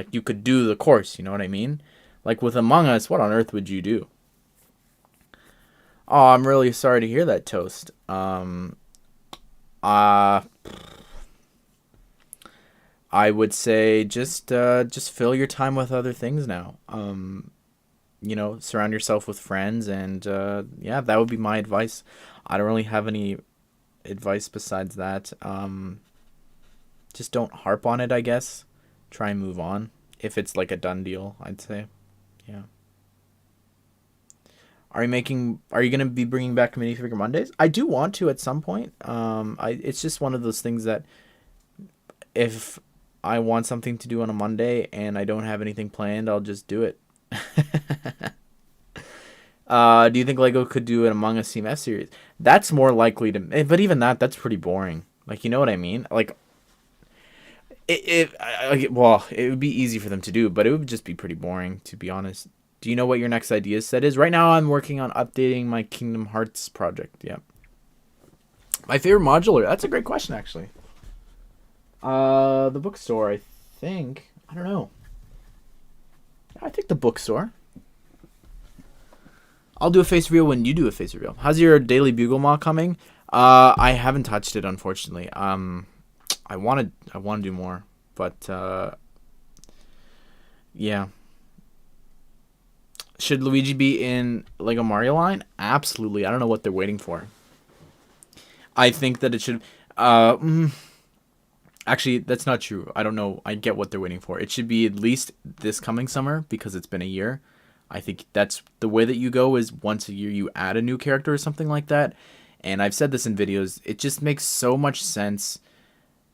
you could do the course, you know what I mean? Like with Among Us, what on earth would you do? Oh, I'm really sorry to hear that, Toast. I would say just fill your time with other things now. Surround yourself with friends, and yeah, that would be my advice. I don't really have any advice besides that. Just don't harp on it, I guess. Try and move on. If it's like a done deal, I'd say. Yeah. Are you gonna be bringing back Minifigure Mondays? I do want to at some point. It's just one of those things that if I want something to do on a Monday and I don't have anything planned, I'll just do it. Do you think Lego could do an Among Us Team F series? That's more likely to, but even that's pretty boring. Like, you know what I mean? Like, well, it would be easy for them to do, but it would just be pretty boring, to be honest. Do you know what your next idea set is? Right now, I'm working on updating my Kingdom Hearts project. Yeah. My favorite modular. That's a great question, actually. The bookstore, I think. I don't know. I think the bookstore. I'll do a face reveal when you do a face reveal. How's your Daily Bugle Maw coming? I haven't touched it, unfortunately. I want to do more, but yeah. Should Luigi be in Lego Mario line? Absolutely. I don't know what they're waiting for. I think that it should. Actually, that's not true. I don't know. I get what they're waiting for. It should be at least this coming summer because it's been a year. I think that's the way that you go, is once a year you add a new character or something like that. And I've said this in videos. It just makes so much sense.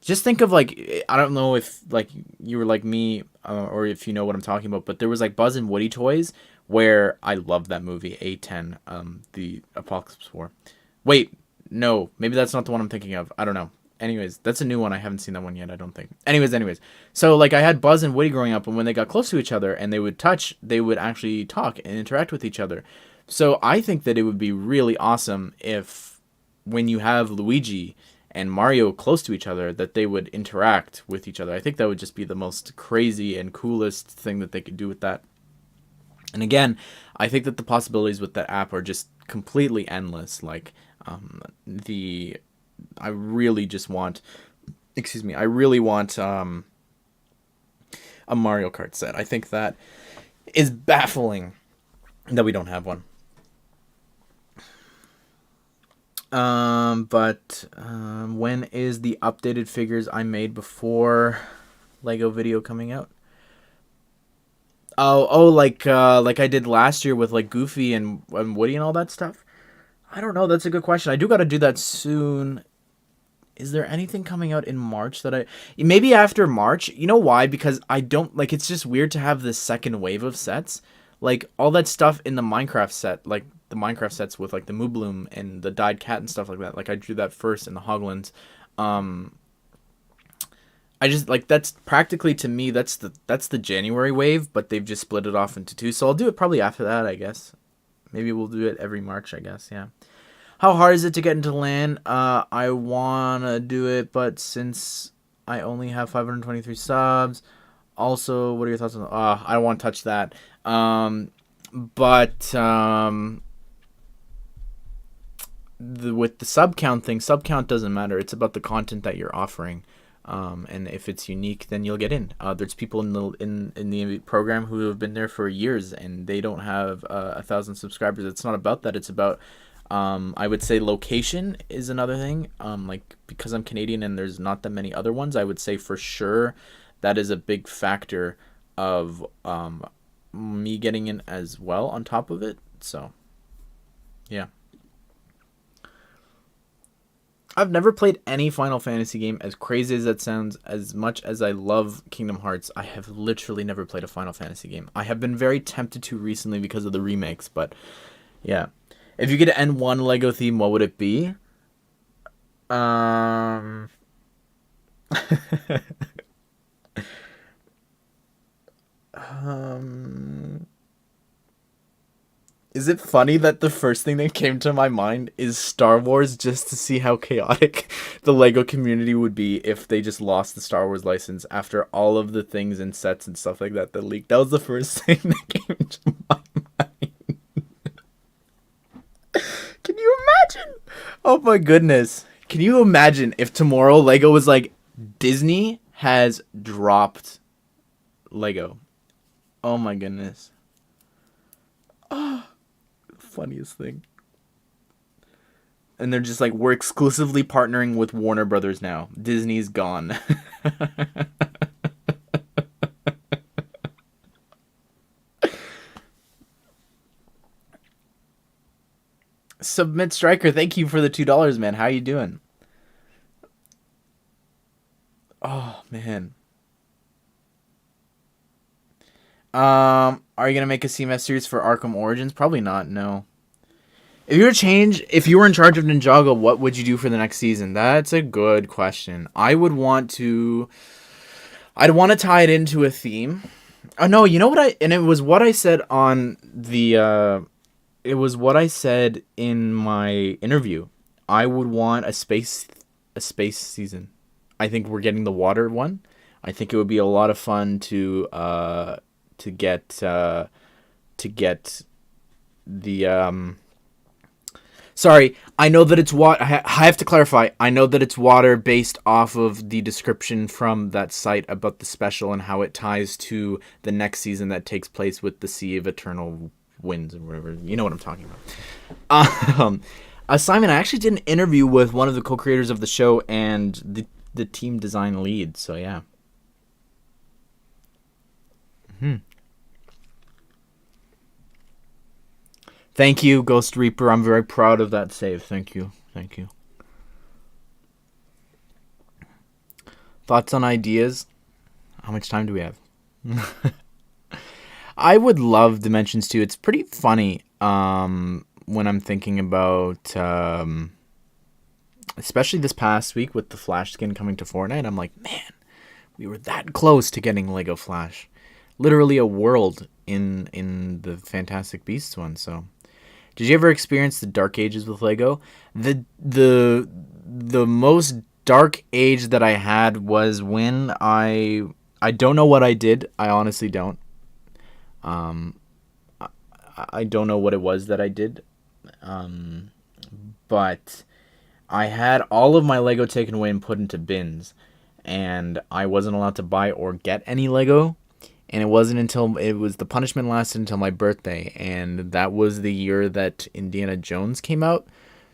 Just think of, like, I don't know if, like, you were like me or if you know what I'm talking about, but there was, like, Buzz and Woody toys where I love that movie, A10, the Apocalypse War. Wait, no, maybe that's not the one I'm thinking of. I don't know. Anyways, that's a new one. I haven't seen that one yet, I don't think. Anyways. So, like, I had Buzz and Woody growing up, and when they got close to each other and they would touch, they would actually talk and interact with each other. So I think that it would be really awesome if, when you have Luigi and Mario close to each other, that they would interact with each other. I think that would just be the most crazy and coolest thing that they could do with that. And again, I think that the possibilities with that app are just completely endless. Like, I really just want, I really want a Mario Kart set. I think that is baffling that we don't have one. But when is the updated figures I made before Lego video coming out? Like I did last year with, like, Goofy and Woody and all that stuff. I don't know. That's a good question. I do got to do that soon. Is there anything coming out in March that maybe after March? You know why? Because I don't, like, it's just weird to have this second wave of sets. Like, all that stuff in the Minecraft set, like the Minecraft sets with, like, the Moobloom and the dyed cat and stuff like that. Like, I drew that first in the Hoglins. I just, like, that's practically, to me, that's the January wave, but they've just split it off into two. So I'll do it probably after that, I guess. Maybe we'll do it every March, I guess. Yeah. How hard is it to get into LAN? I wanna do it, but since I only have 523 subs, also, what are your thoughts on? I don't want to touch that. With the sub count thing, sub count doesn't matter. It's about the content that you're offering. And if it's unique, then you'll get in. There's people in the program who have been there for years and they don't have 1,000 subscribers. It's not about that. It's about, I would say, location is another thing. Like, because I'm Canadian and there's not that many other ones, I would say for sure that is a big factor of me getting in as well on top of it. So, yeah. I've never played any Final Fantasy game, as crazy as that sounds. As much as I love Kingdom Hearts, I have literally never played a Final Fantasy game. I have been very tempted to recently because of the remakes, but yeah. If you could end one Lego theme, what would it be? Is it funny that the first thing that came to my mind is Star Wars, just to see how chaotic the Lego community would be if they just lost the Star Wars license after all of the things and sets and stuff like that leaked? That was the first thing that came to my mind. Can you imagine? Oh my goodness. Can you imagine if tomorrow Lego was like, Disney has dropped Lego? Oh my goodness. Oh, funniest thing. And they're just like, we're exclusively partnering with Warner Brothers now. Disney's gone. Submit Striker, thank you for the $2, man. How you doing? Oh, man. Are you gonna make a CMS series for Arkham Origins? Probably not. No. If you were in charge of Ninjago, what would you do for the next season? That's a good question. I'd want to tie it into a theme. Oh no, you know what and it was what I said on it was what I said in my interview. I would want a space season. I think we're getting the water one. I think it would be a lot of fun to get the Sorry, I know that it's water. I have to clarify. I know that it's water based off of the description from that site about the special and how it ties to the next season that takes place with the Sea of Eternal Winds or whatever. You know what I'm talking about. Simon, I actually did an interview with one of the co-creators of the show and the team design lead. So yeah. Thank you, Ghost Reaper. I'm very proud of that save. Thank you. Thank you. Thoughts on ideas? How much time do we have? I would love Dimensions 2. It's pretty funny when I'm thinking about, especially this past week with the Flash skin coming to Fortnite. I'm like, man, we were that close to getting Lego Flash. Literally a world in the Fantastic Beasts one. So, did you ever experience the dark ages with Lego? The most dark age that I had was when I don't know what I did. I honestly don't. I don't know what it was that I did. But I had all of my Lego taken away and put into bins, and I wasn't allowed to buy or get any Lego. And it wasn't until the punishment lasted until my birthday, and that was the year that Indiana Jones came out.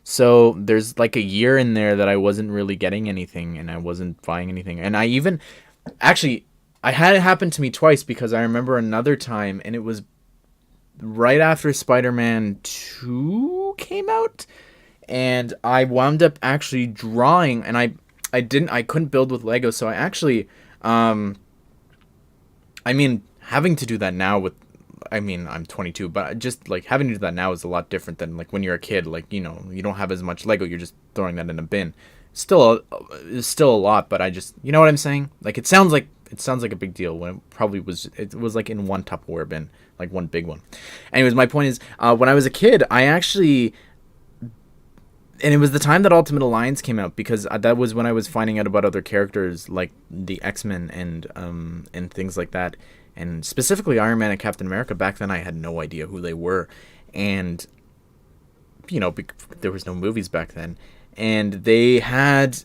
So there's like a year in there that I wasn't really getting anything, and I wasn't buying anything. And I had it happen to me twice, because I remember another time, and it was right after Spider-Man 2 came out, and I wound up actually drawing, and I couldn't build with Lego, so I actually having to do that now I'm 22, but just like having to do that now is a lot different than like when you're a kid. Like, you don't have as much Lego, you're just throwing that in a bin. It's still a lot, but you know what I'm saying? Like, it sounds like a big deal when it was like in one Tupperware bin, like one big one. Anyways, my point is, when I was a kid, and it was the time that Ultimate Alliance came out, because that was when I was finding out about other characters like the X-Men and things like that, and specifically Iron Man and Captain America. Back then I had no idea who they were, and there was no movies back then, and they had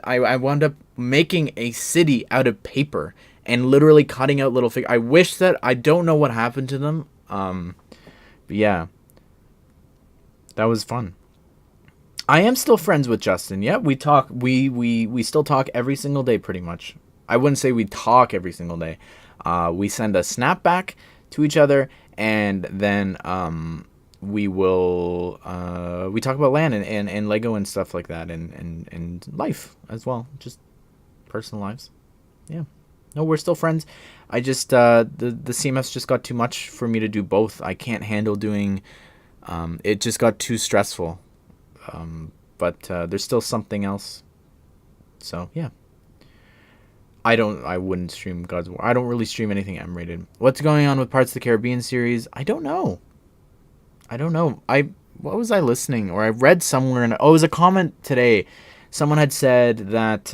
I wound up making a city out of paper and literally cutting out little figures. I don't know what happened to them, but yeah, that was fun. I am still friends with Justin. Yeah, we talk. We still talk every single day, pretty much. I wouldn't say we talk every single day. We send a snapback to each other, and then we talk about land and Lego and stuff like that, and life as well, just personal lives. Yeah, no, we're still friends. I just the CMS just got too much for me to do both. I can't handle doing. It just got too stressful. But there's still something else. So yeah. I wouldn't stream God's War. I don't really stream anything M-rated. What's going on with Parts of the Caribbean series? I don't know. What was I listening, or I read somewhere, it was a comment today. Someone had said that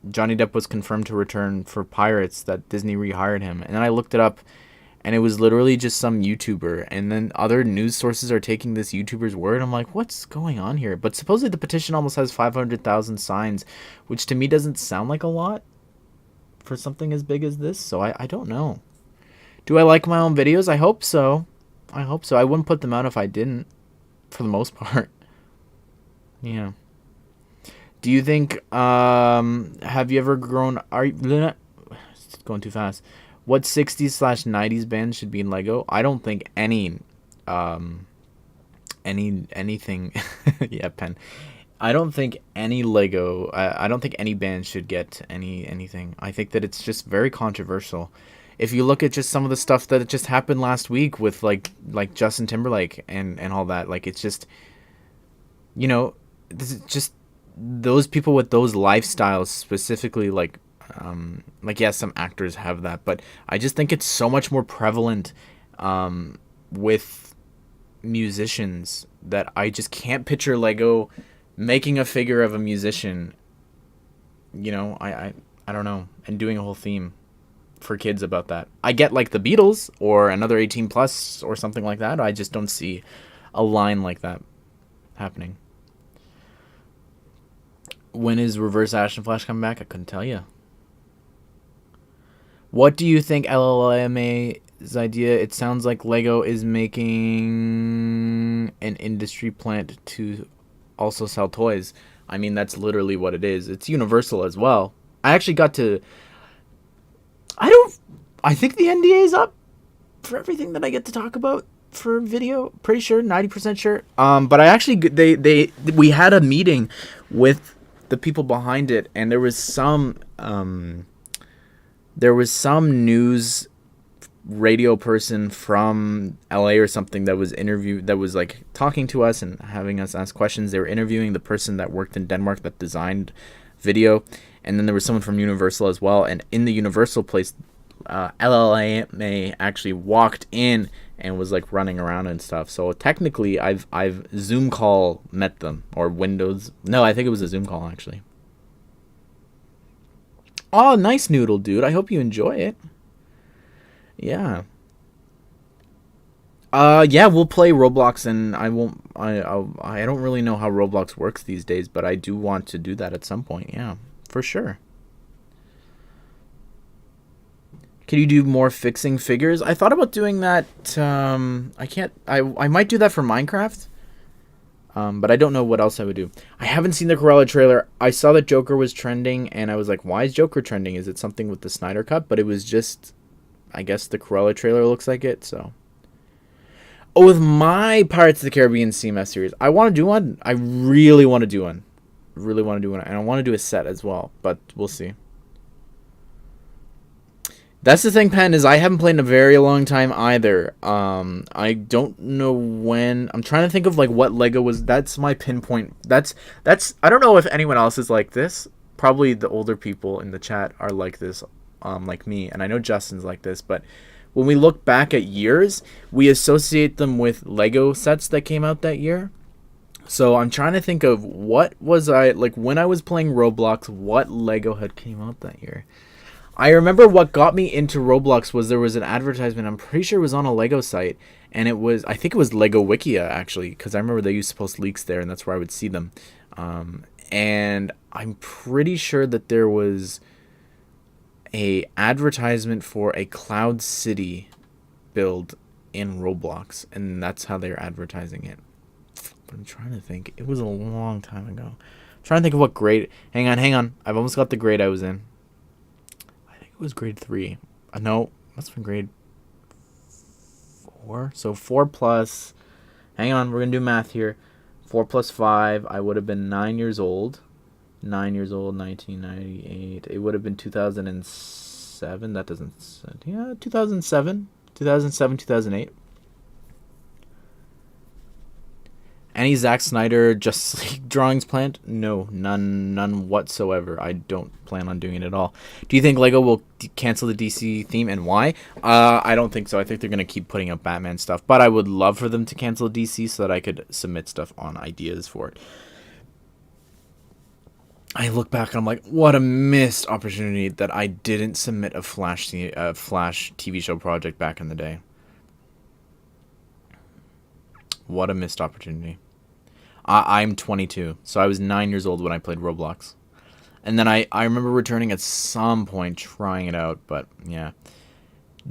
Johnny Depp was confirmed to return for Pirates, that Disney rehired him. And then I looked it up, and it was literally just some YouTuber. And then other news sources are taking this YouTuber's word. I'm like, what's going on here? But supposedly the petition almost has 500,000 signs, which to me doesn't sound like a lot for something as big as this. So I don't know. Do I like my own videos? I hope so. I wouldn't put them out if I didn't, for the most part. Yeah. Do you think, have you ever grown, it's going too fast. What 60s/90s bands should be in Lego? I don't think anything. Yeah, pen. I don't think any Lego. I don't think any band should get anything. I think that it's just very controversial. if you look at just some of the stuff that just happened last week with like Justin Timberlake and all that, like it's just, you know, this is just those people with those lifestyles specifically, like yes, some actors have that, but I just think it's so much more prevalent with musicians that I just can't picture Lego making a figure of a musician, you know, I don't know, and doing a whole theme for kids about that. I get like the Beatles or another 18 plus or something like that. I just don't see a line like that happening. When is Reverse Ashnflash coming back? I couldn't tell you. What do you think LLMA's idea? It sounds like Lego is making an industry plant to also sell toys. I mean, that's literally what it is. It's Universal as well. I actually got to... I think the NDA is up for everything that I get to talk about for video. Pretty sure, 90% sure. But I actually... We had a meeting with the people behind it, and there was some news radio person from LA or something that was like talking to us and having us ask questions. They were interviewing the person that worked in Denmark that designed video, and then there was someone from Universal as well. And in the Universal place, LLMA actually walked in and was like running around and stuff. So technically, I've Zoom call met them, or Windows. No, I think it was a Zoom call actually. Oh, nice noodle, dude. I hope you enjoy it. Yeah. Yeah, we'll play Roblox, and I don't really know how Roblox works these days, but I do want to do that at some point. Yeah, for sure. Can you do more fixing figures? I thought about doing that. I might do that for Minecraft. But I don't know what else I would do. I haven't seen the Cruella trailer. I saw that Joker was trending, and I was like, why is Joker trending? Is it something with the Snyder Cut? But it was just, I guess the Cruella trailer looks like it, so. Oh, with my Pirates of the Caribbean CMS series, I want to do one. I really want to do one. Really want to do one. And I want to do a set as well, but we'll see. That's the thing, Pen, is I haven't played in a very long time either. I don't know when. I'm trying to think of like what Lego was. That's my pinpoint. That's. I don't know if anyone else is like this. Probably the older people in the chat are like this, like me. And I know Justin's like this. But when we look back at years, we associate them with Lego sets that came out that year. So I'm trying to think of what was I like when I was playing Roblox. What Lego had came out that year? I remember what got me into Roblox was there was an advertisement. I'm pretty sure it was on a Lego site, and I think it was Lego Wikia actually, because I remember they used to post leaks there, and that's where I would see them. And I'm pretty sure that there was a advertisement for a Cloud City build in Roblox, and that's how they're advertising it. But I'm trying to think. It was a long time ago. I'm trying to think of what grade. Hang on. I've almost got the grade I was in. It was grade 3. No, must have been grade 4. So 4 plus... Hang on, we're going to do math here. 4 plus 5, I would have been 9 years old. 9 years old, 1998. It would have been 2007. That doesn't... Yeah, 2007. 2008. Any Zack Snyder Justice League drawings planned? No, none whatsoever. I don't plan on doing it at all. Do you think Lego will cancel the DC theme, and why? I don't think so. I think they're going to keep putting up Batman stuff, but I would love for them to cancel DC so that I could submit stuff on ideas for it. I look back and I'm like, what a missed opportunity that I didn't submit a Flash TV show project back in the day. What a missed opportunity. I'm 22, so I was 9 years old when I played Roblox. And then I remember returning at some point, trying it out, but yeah.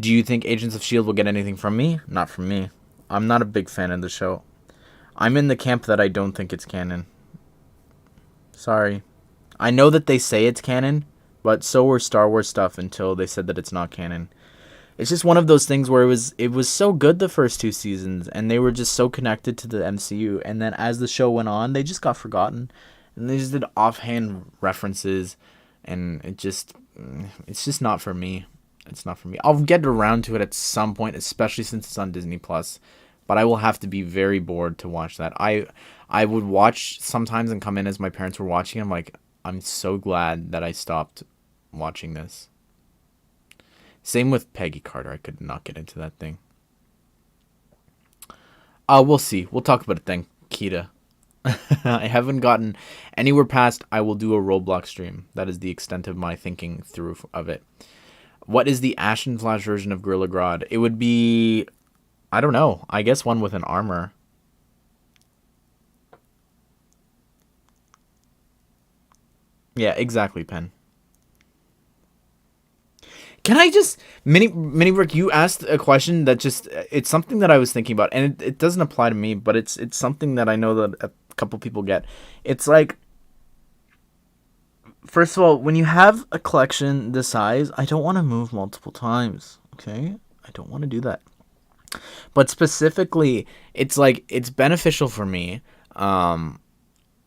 Do you think Agents of S.H.I.E.L.D. will get anything from me? Not from me. I'm not a big fan of the show. I'm in the camp that I don't think it's canon. Sorry. I know that they say it's canon, but so were Star Wars stuff until they said that it's not canon. It's just one of those things where it was so good the first 2 seasons, and they were just so connected to the MCU, and then as the show went on, they just got forgotten, and they just did offhand references, and it's just not for me. It's not for me. I'll get around to it at some point, especially since it's on Disney Plus. But I will have to be very bored to watch that. I would watch sometimes and come in as my parents were watching. I'm like, I'm so glad that I stopped watching this. Same with Peggy Carter. I could not get into that thing. We'll see. We'll talk about it then, Kita. I haven't gotten anywhere past I will do a Roblox stream. That is the extent of my thinking through of it. What is the Ashnflash version of Gorilla Grodd? It would be, I don't know. I guess one with an armor. Yeah, exactly, Pen. Can I just mini Rick? You asked a question that just it's something that I was thinking about, and it doesn't apply to me, but it's something that I know that a couple people get. It's like, first of all, when you have a collection this size, I don't want to move multiple times. Okay, I don't want to do that. But specifically, it's like it's beneficial for me. I'm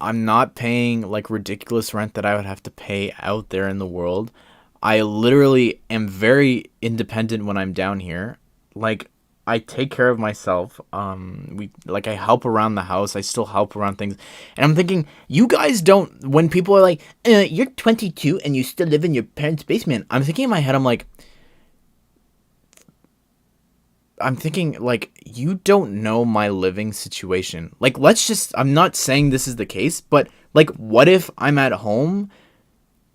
not paying like ridiculous rent that I would have to pay out there in the world. I literally am very independent when I'm down here. Like, I take care of myself. I help around the house. I still help around things. And I'm thinking, you guys don't, when people are like, you're 22 and you still live in your parents' basement. I'm thinking in my head, I'm thinking, like, you don't know my living situation. Like, I'm not saying this is the case, but, like, what if I'm at home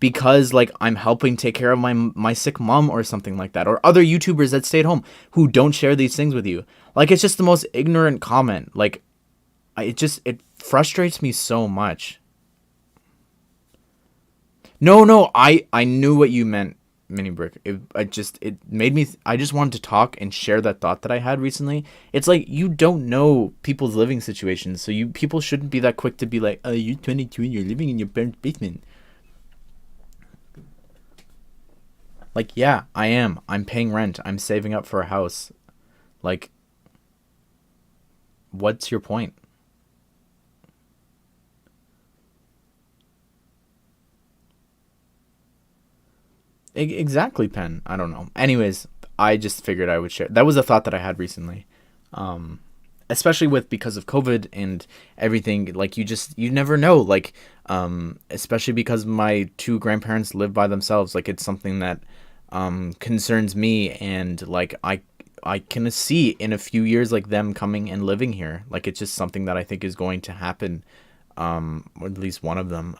because, like, I'm helping take care of my sick mom or something like that, or other YouTubers that stay at home who don't share these things with you? Like, it's just the most ignorant comment. Like, it frustrates me so much. No, I knew what you meant, Mini Brick. It made me, I just wanted to talk and share that thought that I had recently. It's like, you don't know people's living situations, so people shouldn't be that quick to be like, you're 22 and you're living in your parents' basement. Like, yeah, I am. I'm paying rent. I'm saving up for a house. Like, what's your point? Exactly, Pen. I don't know. Anyways, I just figured I would share. That was a thought that I had recently. Especially because of COVID and everything, like, you never know. Like, especially because my two grandparents live by themselves. Like, it's something that concerns me, and like I can see in a few years like them coming and living here. Like, it's just something that I think is going to happen, or at least one of them.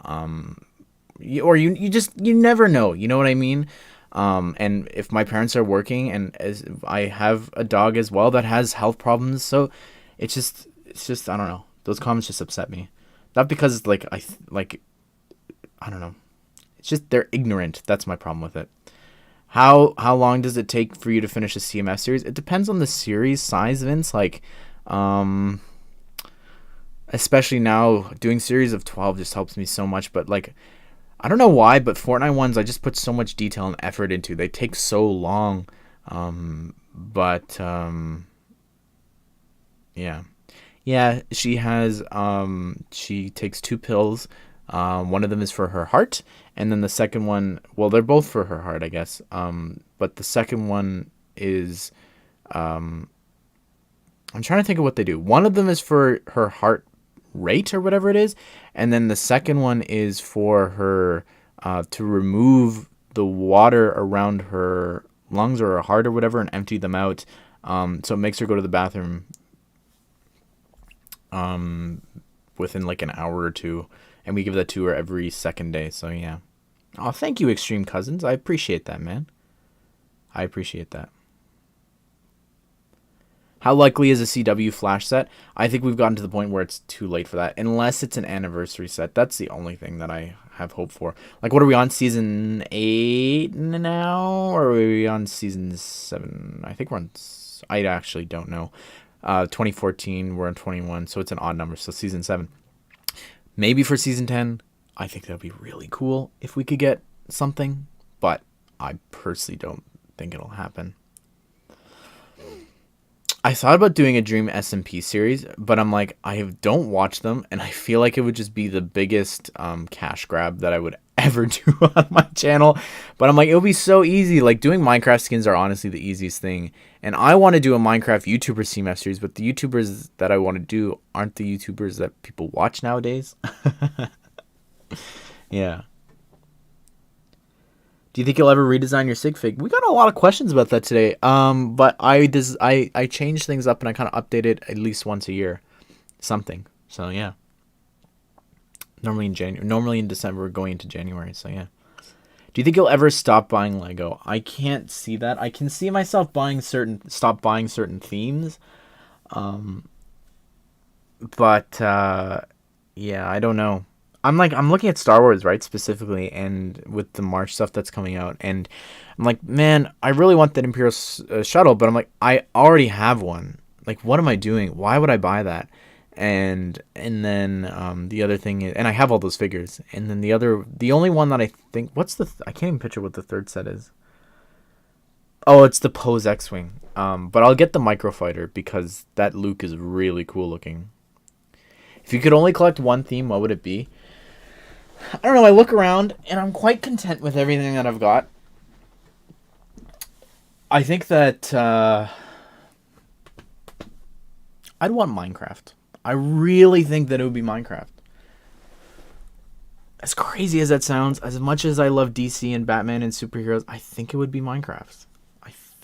Or you never know. You know what I mean? And if my parents are working, and as I have a dog as well that has health problems, so it's just I don't know. Those comments just upset me. Not because I don't know. It's just they're ignorant. That's my problem with it. How long does it take for you to finish a CMF series? It depends on the series size, Vince. Like, especially now, doing series of 12 just helps me so much. But, like, I don't know why, but Fortnite ones I just put so much detail and effort into. They take so long. Yeah. Yeah, she takes 2 pills. One of them is for her heart, and then the second one, well, they're both for her heart, I guess. But the second one is, I'm trying to think of what they do. One of them is for her heart rate or whatever it is, and then the second one is for her to remove the water around her lungs or her heart or whatever and empty them out. So it makes her go to the bathroom within like an hour or two, and we give that to her every second day. So yeah. Oh, thank you, Extreme Cousins. I appreciate that, man. I appreciate that. How likely is a CW Flash set? I think we've gotten to the point where it's too late for that, unless it's an anniversary set. That's the only thing that I have hope for. Like, what are we on, season 8 now, or are we on season 7? I think we're on, I actually don't know. 2014, we're on 21, so it's an odd number, so season 7. Maybe for season 10, I think that would be really cool if we could get something, but I personally don't think it'll happen. I thought about doing a Dream SMP series, but I'm like, don't watch them, and I feel like it would just be the biggest cash grab that I would ever do on my channel. But I'm like, it'll be so easy. Like, doing Minecraft skins are honestly the easiest thing. And I want to do a Minecraft YouTuber CMF series, but the YouTubers that I want to do aren't the YouTubers that people watch nowadays. Yeah. Do you think you'll ever redesign your sig fig? We got a lot of questions about that today. But I change things up and I kind of update it at least once a year, something. So yeah. Normally in January, normally in December, going into January. So yeah. Do you think you'll ever stop buying Lego? I can't see that. I can see myself stop buying certain themes. But yeah, I don't know. I'm looking at Star Wars, right, specifically, and with the March stuff that's coming out, and I'm like, man, I really want that Imperial shuttle, but I'm like, I already have one. Like, what am I doing? Why would I buy that? And then the other thing is, and I have all those figures, and then the only one that I think, I can't even picture what the third set is. Oh, it's the Pose X-Wing. But I'll get the Microfighter because that Luke is really cool looking. If you could only collect one theme, what would it be? I don't know. I look around and I'm quite content with everything that I've got. I think that I'd want Minecraft. I really think that it would be Minecraft. As crazy as that sounds, as much as I love DC and Batman and superheroes, I think it would be Minecraft.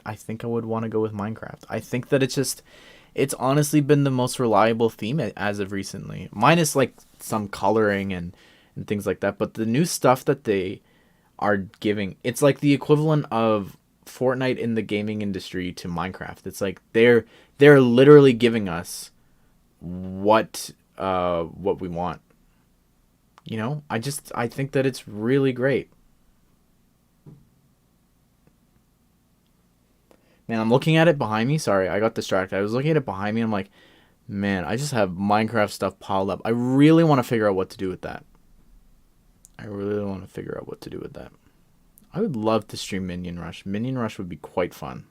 I think I would want to go with Minecraft. I think that it's honestly been the most reliable theme as of recently. Minus like some coloring and things like that. But the new stuff that they are giving, it's like the equivalent of Fortnite in the gaming industry to Minecraft. It's like they're literally giving us what we want. You know, I think that it's really great. Man, I'm looking at it behind me. Sorry, I got distracted. I was looking at it behind me. I'm like, man, I just have Minecraft stuff piled up. I really want to figure out what to do with that. I would love to stream Minion Rush. Minion Rush would be quite fun.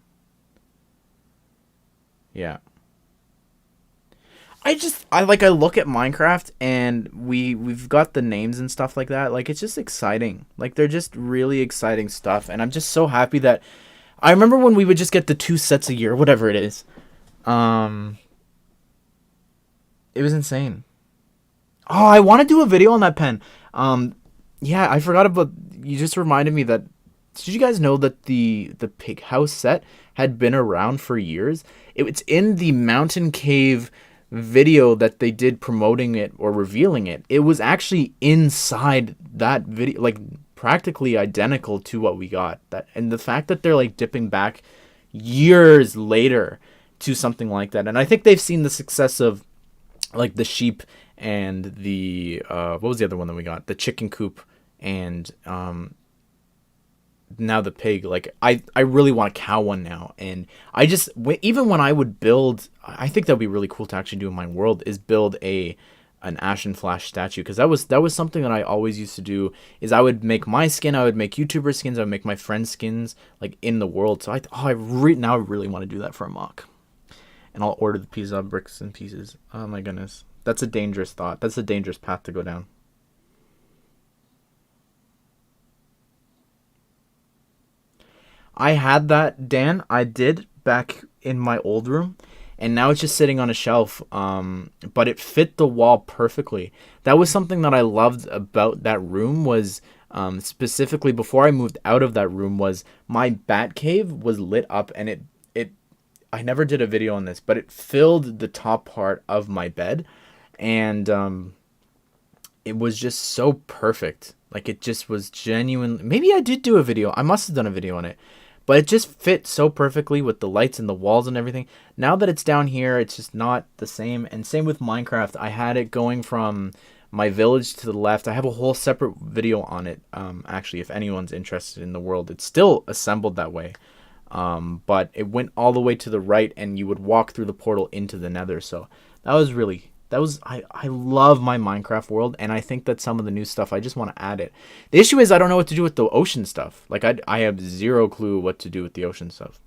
Yeah. I look at Minecraft and we've got the names and stuff like that. Like, it's just exciting. Like, they're just really exciting stuff. And I'm just so happy that I remember when we would just get the 2 sets a year, whatever it is. It was insane. Oh, I want to do a video on that pen. Yeah, I forgot about. You just reminded me that. Did you guys know that the Pig House set had been around for years? It's in the Mountain Cave video that they did promoting it or revealing it. It was actually inside that video, like practically identical to what we got. And the fact that they're like dipping back years later to something like that, and I think they've seen the success of like the sheep and the what was the other one that we got? The chicken coop and now the pig. Like I really want a cow one now, and I just even when I would build, I think that would be really cool to actually do in my world is build an Ashnflash statue, because that was something that I always used to do. Is I would make my skin, I would make YouTuber skins, I would make my friends' skins like in the world. So now I really want to do that for a mock, and I'll order the pizza bricks and pieces. Oh my goodness, that's a dangerous thought. That's a dangerous path to go down. I had that, Dan. I did back in my old room, and now it's just sitting on a shelf. But it fit the wall perfectly. That was something that I loved about that room was specifically before I moved out of that room was my bat cave was lit up, and it I never did a video on this, but it filled the top part of my bed, and it was just so perfect. Like it just was genuine. Maybe I did do a video. I must have done a video on it. But it just fit so perfectly with the lights and the walls and everything. Now that it's down here, it's just not the same. And same with Minecraft. I had it going from my village to the left. I have a whole separate video on it. Actually, if anyone's interested in the world, it's still assembled that way. But it went all the way to the right, and you would walk through the portal into the Nether. So I love my Minecraft world, and I think that some of the new stuff, I just want to add it. The issue is I don't know what to do with the ocean stuff. Like, I have zero clue what to do with the ocean stuff.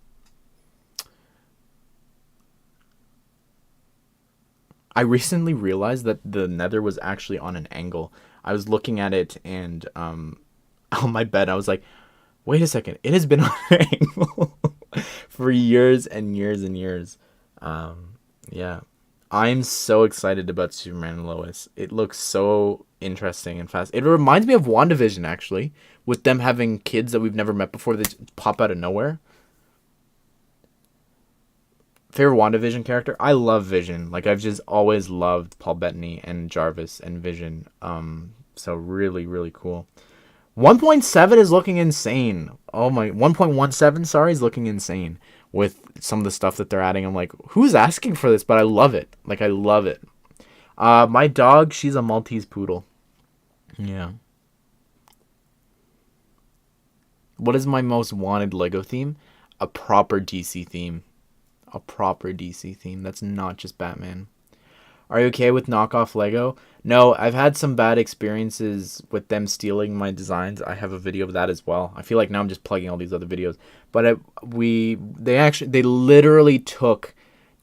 I recently realized that the Nether was actually on an angle. I was looking at it, and on my bed, I was like, Wait a second. It has been on angle for years and years and years. Yeah. I'm so excited about Superman and Lois. It looks so interesting and fast. It reminds me of WandaVision, actually, with them having kids that we've never met before that just pop out of nowhere. Favorite WandaVision character? I love Vision. Like, I've just always loved Paul Bettany and Jarvis and Vision. So really, really cool. 1.7 is looking insane. Oh my, 1.17, sorry, is looking insane with some of the stuff that they're adding. I'm like, who's asking for this? But I love it. Like, I love it. My dog, she's a Maltese poodle. Yeah. What is my most wanted Lego theme? A proper DC theme. A proper DC theme. That's not just Batman. Are you okay with knockoff Lego? No, I've had some bad experiences with them stealing my designs. I have a video of that as well. I feel like now I'm just plugging all these other videos. But they literally took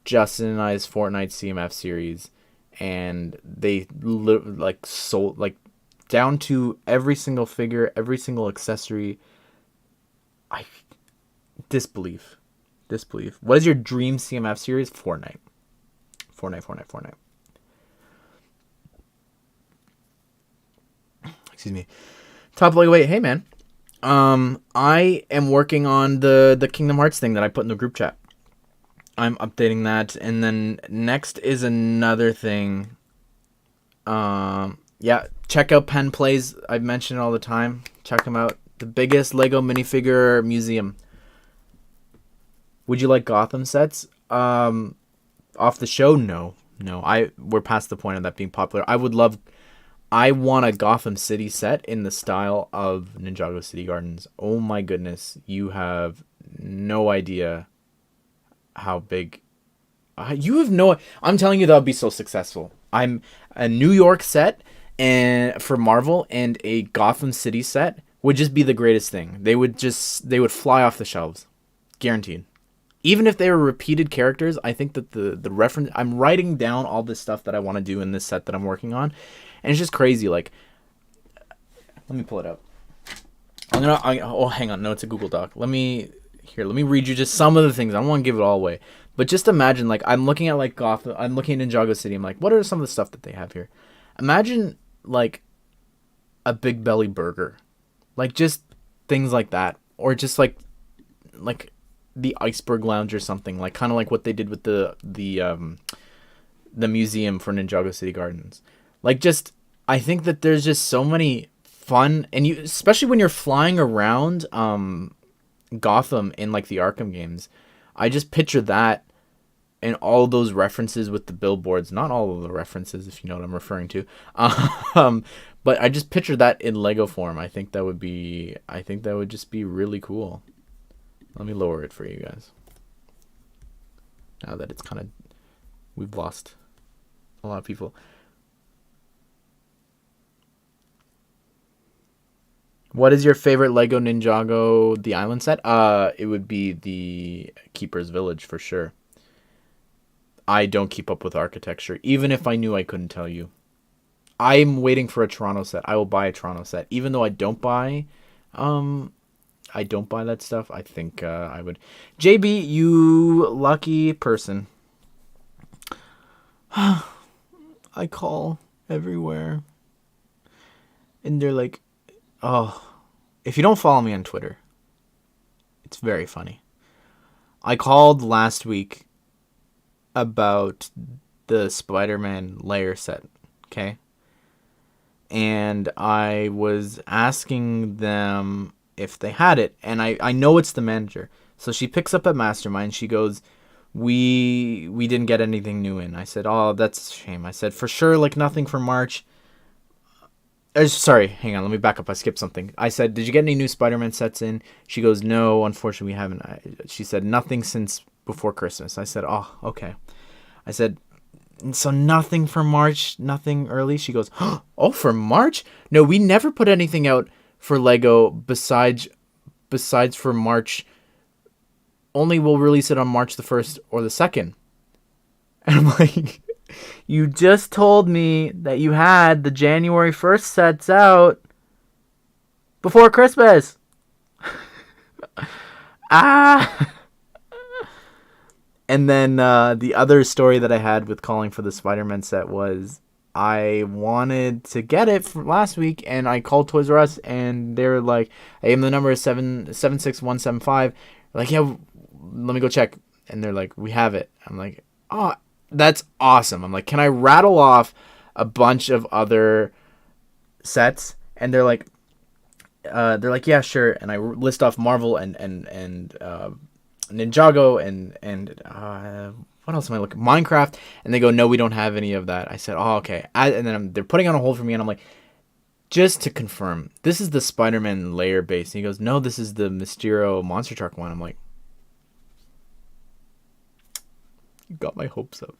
Justin and I's Fortnite CMF series and they sold like down to every single figure, every single accessory. I disbelief. What is your dream CMF series? Fortnite. Excuse me. Top Lego. Wait, hey man. I am working on the Kingdom Hearts thing that I put in the group chat. I'm updating that, and then next is another thing. Yeah, check out Pen Plays. I mention it all the time. Check them out. The biggest Lego minifigure museum. Would you like Gotham sets? Off the show? No. We're past the point of that being popular. I want a Gotham City set in the style of Ninjago City Gardens. Oh my goodness. You have no idea how big. I'm telling you that would be so successful. I'm a New York set and for Marvel and a Gotham City set would just be the greatest thing. They would fly off the shelves. Guaranteed. Even if they were repeated characters, I think that the reference... I'm writing down all this stuff that I want to do in this set that I'm working on. And it's just crazy. Like, let me pull it up. Hang on. No, it's a Google Doc. Let me read you just some of the things. I don't want to give it all away. But just imagine, like, I'm looking at, like, Gotham... I'm looking at Ninjago City. I'm like, what are some of the stuff that they have here? Imagine, like, a Big Belly burger. Like, just things like that. Or just, like... the Iceberg Lounge or something, like kind of like what they did with the museum for Ninjago City Gardens. Like, just I think that there's just so many fun, and you especially when you're flying around Gotham in like the Arkham games. I just picture that and all those references with the billboards. Not all of the references, if you know what I'm referring to. But I just picture that in Lego form. I think that would just be really cool. Let me lower it for you guys. Now that it's kind of... We've lost a lot of people. What is your favorite Lego Ninjago The Island set? It would be the Keeper's Village for sure. I don't keep up with architecture. Even if I knew, I couldn't tell you. I'm waiting for a Toronto set. I will buy a Toronto set. Even though I don't buy... I don't buy that stuff. I think I would. JB, you lucky person. I call everywhere. And they're like, oh, if you don't follow me on Twitter, it's very funny. I called last week about the Spider-Man layer set, okay? And I was asking them if they had it, and I know it's the manager. So she picks up at Mastermind. She goes, we didn't get anything new in. I said, oh, that's a shame. I said, for sure, like nothing for March. Sorry, hang on, let me back up. I skipped something. I said, did you get any new Spider-Man sets in? She goes, no, unfortunately we haven't. She said, nothing since before Christmas. I said, oh, okay. I said, so nothing for March, nothing early? She goes, oh, for March? No, we never put anything out for Lego besides for March. Only we'll release it on March the 1st or the 2nd. And I'm like, you just told me that you had the January 1st sets out before Christmas. Ah! And then the other story that I had with calling for the Spider-Man set was I wanted to get it for last week, and I called Toys R Us, and they're like, "Hey, the number is 76175." Like, yeah, let me go check, and they're like, "We have it." I'm like, "Oh, that's awesome." I'm like, "Can I rattle off a bunch of other sets?" And they're like, "Yeah, sure." And I list off Marvel and Ninjago and what else am I looking? Minecraft, and they go, "No, we don't have any of that." I said, "Oh, okay." And then they're putting on a hold for me, and I'm like, "Just to confirm, this is the Spider-Man layer base." And he goes, "No, this is the Mysterio monster truck one." I'm like, "You got my hopes up."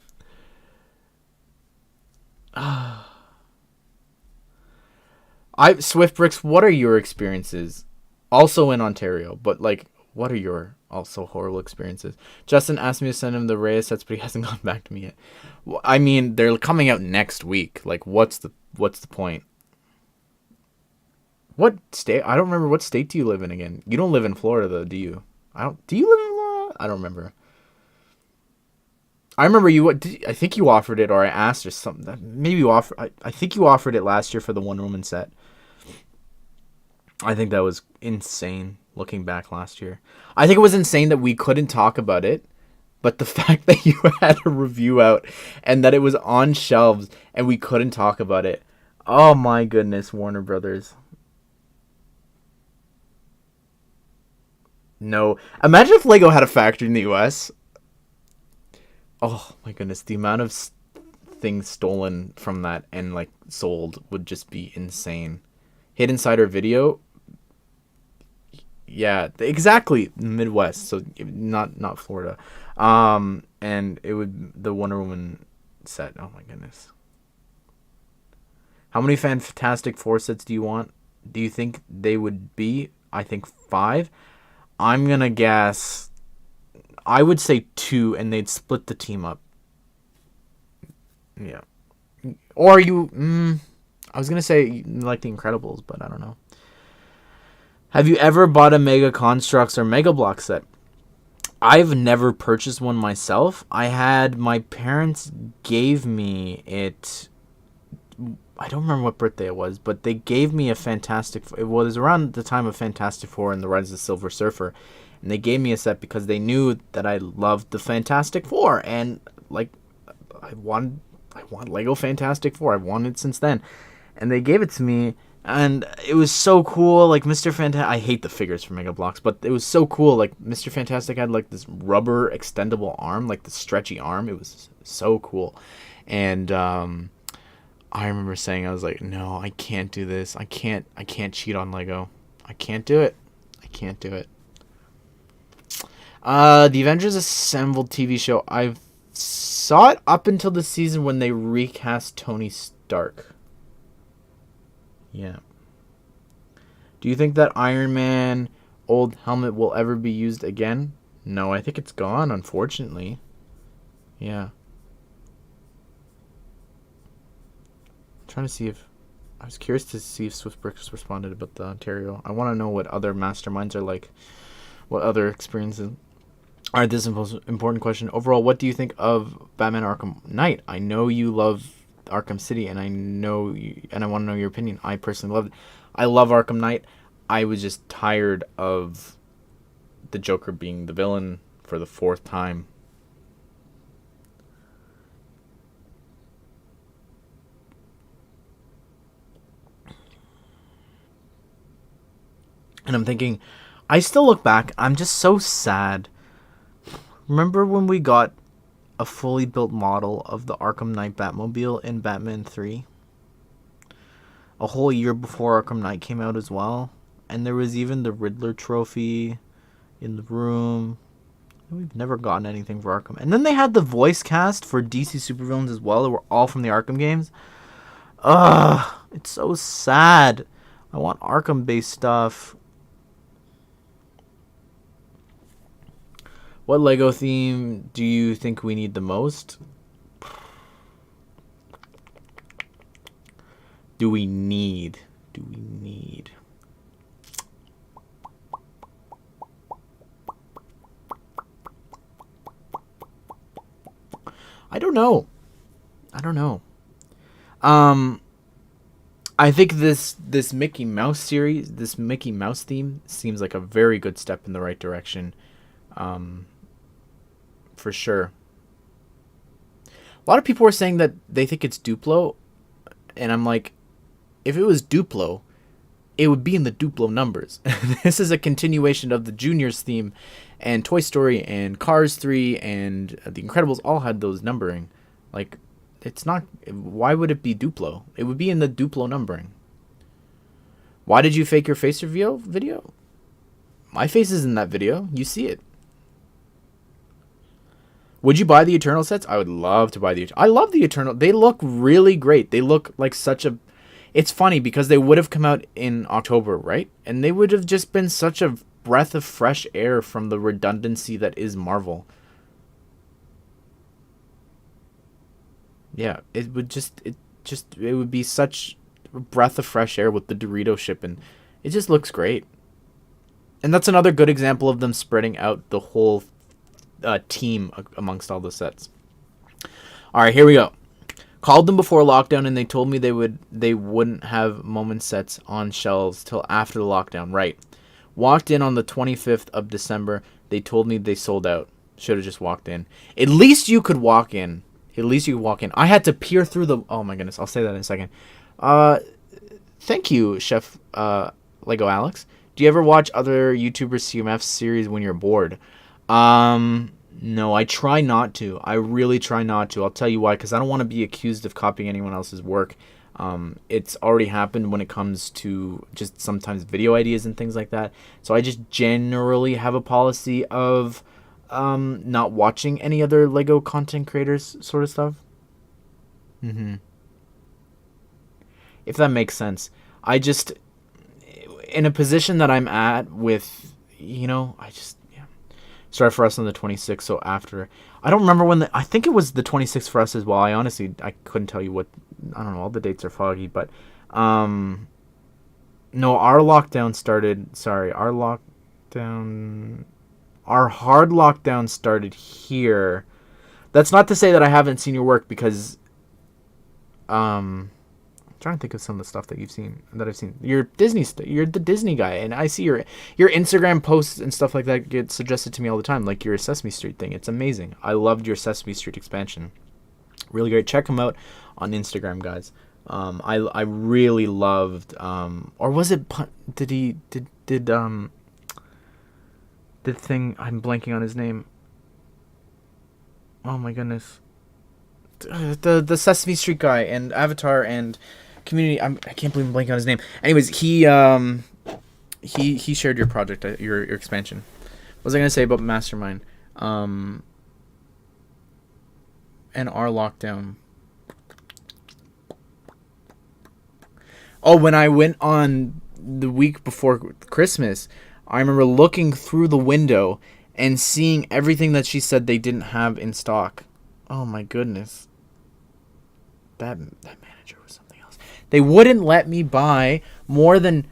Swift Bricks, what are your experiences? Also in Ontario, but like, what are your also horrible experiences? Justin asked me to send him the Reyes sets, but he hasn't gone back to me yet. Well, I mean, they're coming out next week. Like, what's the point? What state? I don't remember. What state do you live in again? You don't live in Florida, though, do you? I don't. Do you live in Florida? I don't remember. I remember you. I think you offered it, or I asked, or something. Maybe you offered. I think you offered it last year for the Wonder Woman set. I think that was insane. Looking back last year, I think it was insane that we couldn't talk about it. But the fact that you had a review out and that it was on shelves and we couldn't talk about it. Oh my goodness, Warner Brothers. No. Imagine if Lego had a factory in the US. Oh my goodness, the amount of things stolen from that and like sold would just be insane. Hit Insider Video. Yeah, exactly. Midwest, so not Florida. And it would the Wonder Woman set. Oh my goodness. How many Fantastic Four sets do you want? Do you think they would be? I think 5. I'm gonna guess. I would say 2, and they'd split the team up. Yeah. Or you. I was gonna say like the Incredibles, but I don't know. Have you ever bought a Mega Constructs or Mega Block set? I've never purchased one myself. I had my parents gave me it. I don't remember what birthday it was, but they gave me a Fantastic. It was around the time of Fantastic Four and the Rise of the Silver Surfer, and they gave me a set because they knew that I loved the Fantastic Four, and like I want Lego Fantastic Four. I've wanted it since then, and they gave it to me, and it was so cool. Like Mr. Fantastic, I hate the figures for Mega Blocks, but it was so cool. Like Mr. Fantastic had like this rubber extendable arm, like the stretchy arm. It was so cool, and I remember saying, I was like, no, I can't do this. I can't cheat on Lego. I can't do it. I can't do it. The Avengers Assembled TV show. I saw it up until the season when they recast Tony Stark. Yeah. Do you think that Iron Man old helmet will ever be used again? No, I think it's gone, unfortunately. Yeah. Trying to see if I was curious to see if Swift Bricks responded about the Ontario. I want to know what other masterminds are like, what other experiences. All right, this is the most important question. Overall, what do you think of Batman Arkham Knight? I know you love Arkham City, and I want to know your opinion. I personally loved it. I love Arkham Knight. I was just tired of the Joker being the villain for the 4th time. And I'm thinking, I still look back, I'm just so sad. Remember when we got a fully built model of the Arkham Knight Batmobile in Batman 3? A whole year before Arkham Knight came out as well. And there was even the Riddler trophy in the room. We've never gotten anything for Arkham. And then they had the voice cast for DC supervillains as well. They were all from the Arkham games. Ugh, it's so sad. I want Arkham-based stuff. What Lego theme do you think we need the most? Do we need? I don't know. I don't know. I think this Mickey Mouse series, this Mickey Mouse theme, seems like a very good step in the right direction, for sure. A lot of people are saying that they think it's Duplo, and I'm like, if it was Duplo, it would be in the Duplo numbers. This is a continuation of the Juniors theme, and Toy Story and Cars 3 and The Incredibles all had those numbering. Like, it's not. Why would it be Duplo? It would be in the Duplo numbering. Why did you fake your face reveal video? My face is in that video. You see it. Would you buy the Eternal sets? I would love to buy the. I love the Eternal. They look really great. They look like such a. It's funny because they would have come out in October, right? And they would have just been such a breath of fresh air from the redundancy that is Marvel. Yeah, it would it would be such a breath of fresh air with the Dorito ship, and it just looks great. And that's another good example of them spreading out the whole team amongst all the sets. All right, here we go. Called them before lockdown, and they told me they wouldn't have moment sets on shelves till after the lockdown. Right. Walked in on the 25th of December. They told me they sold out. Should have just walked in. At least you could walk in. At least you could walk in. I had to peer through the... Oh my goodness, I'll say that in a second. Thank you, Chef Lego Alex. Do you ever watch other YouTubers CMF series when you're bored? No, I try not to. I really try not to. I'll tell you why, because I don't want to be accused of copying anyone else's work. It's already happened when it comes to just sometimes video ideas and things like that. So I just generally have a policy of not watching any other Lego content creators sort of stuff. If that makes sense. I just, in a position that I'm at with, started for us on the 26th, so after. I don't remember when I think it was the 26th for us as well. I couldn't tell you what, I don't know, all the dates are foggy, but, no, our hard lockdown started here. That's not to say that I haven't seen your work, because, I'm trying to think of some of the stuff that I've seen. You're the Disney guy, and I see your Instagram posts and stuff like that get suggested to me all the time, like your Sesame Street thing. It's amazing. I loved your Sesame Street expansion. Really great. Check him out on Instagram, guys. I really loved, or was it, the thing, I'm blanking on his name. Oh my goodness. The Sesame Street guy and Avatar and Community. I can't believe I'm blanking on his name. Anyways, he shared your project, your expansion. What was I gonna say about Mastermind? And our lockdown. Oh, when I went on the week before Christmas, I remember looking through the window and seeing everything that she said they didn't have in stock. Oh my goodness. That manager was something else. They wouldn't let me buy more than...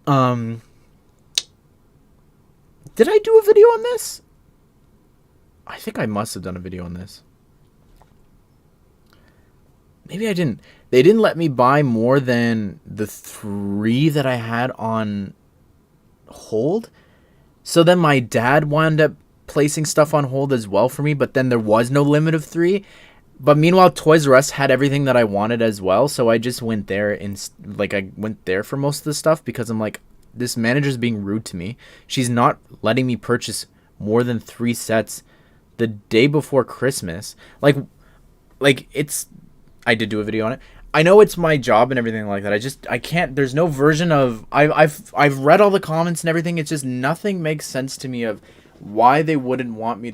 Did I do a video on this? I think I must have done a video on this. Maybe I didn't. They didn't let me buy more than the 3 that I had on hold. So then my dad wound up placing stuff on hold as well for me, but then there was no limit of 3. But meanwhile, Toys R Us had everything that I wanted as well, so I just went there I went there for most of the stuff, because I'm like, this manager's being rude to me. She's not letting me purchase more than 3 sets the day before Christmas. Like it's... I did do a video on it. I know it's my job and everything like that. I can't. There's no version of... I've read all the comments and everything. It's just nothing makes sense to me of why they wouldn't want me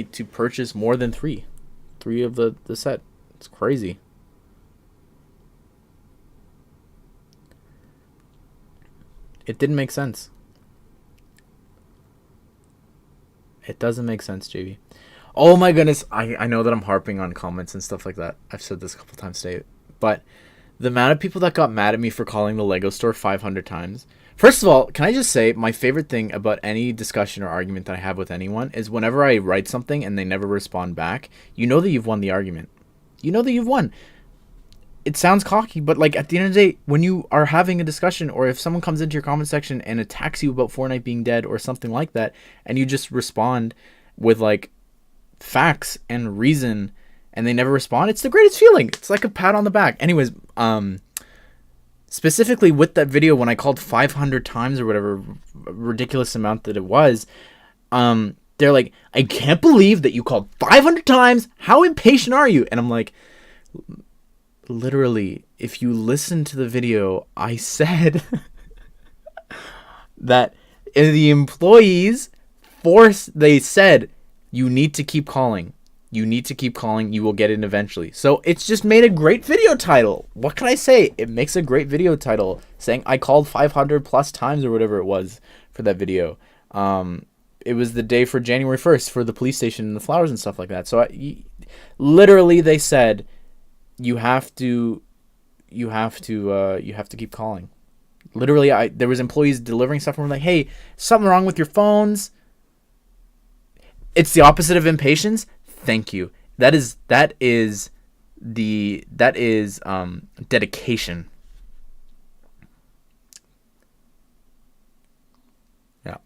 to purchase more than 3 of the set. It's crazy. It didn't make sense. It doesn't make sense, JB. Oh my goodness, I know that I'm harping on comments and stuff like that. I've said this a couple times today, but the amount of people that got mad at me for calling the Lego store 500 times, First of all, can I just say my favorite thing about any discussion or argument that I have with anyone is whenever I write something and they never respond back, you know that you've won the argument. You know that you've won. It sounds cocky, but like at the end of the day, when you are having a discussion, or if someone comes into your comment section and attacks you about Fortnite being dead or something like that, and you just respond with like facts and reason, and they never respond, it's the greatest feeling. It's like a pat on the back. Anyways, specifically with that video when I called 500 times or whatever ridiculous amount that it was, they're like, I can't believe that you called 500 times. How impatient are you? And I'm like, literally, if you listen to the video, I said that the employees they said, you need to keep calling. You need to keep calling. You will get in eventually. So it's just made a great video title. What can I say? It makes a great video title saying I called 500 plus times or whatever it was for that video. It was the day for January 1st for the police station and the flowers and stuff like that. So literally they said, you have to keep calling. Literally, there was employees delivering stuff and we're like, hey, something wrong with your phones? It's the opposite of impatience. Thank you. That is dedication. Yeah.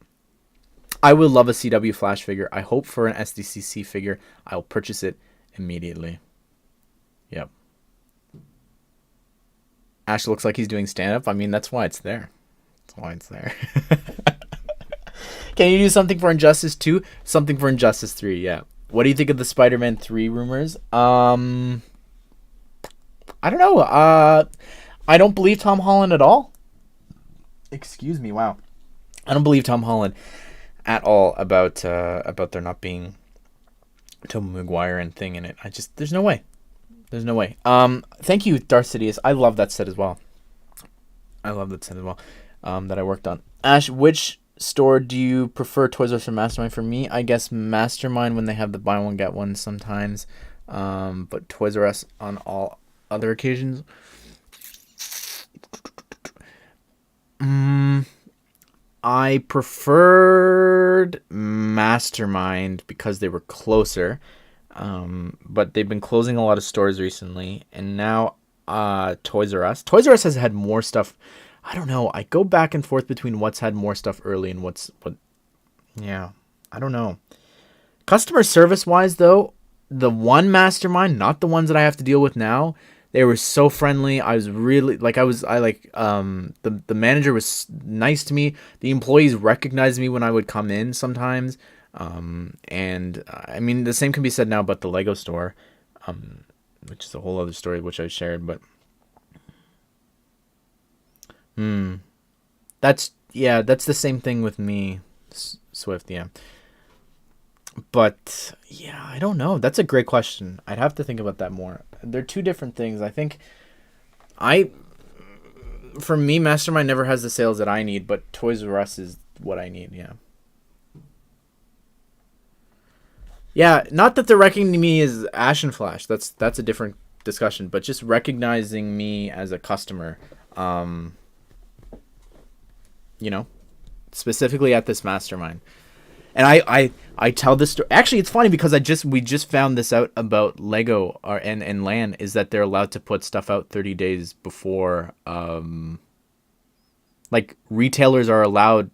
I would love a CW Flash figure. I hope for an SDCC figure. I'll purchase it immediately. Yep. Ash looks like he's doing stand-up. I mean, that's why it's there. That's why it's there. Can you do something for Injustice 2? Something for Injustice 3, yeah. What do you think of the Spider-Man 3 rumors? I don't know. I don't believe Tom Holland at all. Excuse me, wow. I don't believe Tom Holland at all about there not being Tobey Maguire and thing in it. There's no way. There's no way. Thank you, Darth Sidious. I love that set as well. That I worked on. Ash, which store do you prefer, Toys R Us or Mastermind? For me, I guess Mastermind when they have the buy one get one sometimes, but Toys R Us on all other occasions. I preferred Mastermind because they were closer, but they've been closing a lot of stores recently, and now Toys R Us has had more stuff. I don't know. I go back and forth between what's had more stuff early and what. Yeah, I don't know. Customer service wise, though, the one Mastermind, not the ones that I have to deal with now, they were so friendly. I was really the manager was nice to me. The employees recognized me when I would come in sometimes. And I mean, the same can be said now about the Lego store, which is a whole other story, which I shared, but. That's the same thing with me, Swift, yeah. But, yeah, I don't know. That's a great question. I'd have to think about that more. They're two different things. I think for me, Mastermind never has the sales that I need, but Toys R Us is what I need, yeah. Yeah, not that they're recognizing me as Ashnflash. That's a different discussion, but just recognizing me as a customer, specifically at this Mastermind. And I tell this story. Actually, it's funny because we just found this out about Lego and LAN, is that they're allowed to put stuff out 30 days before. Like retailers are allowed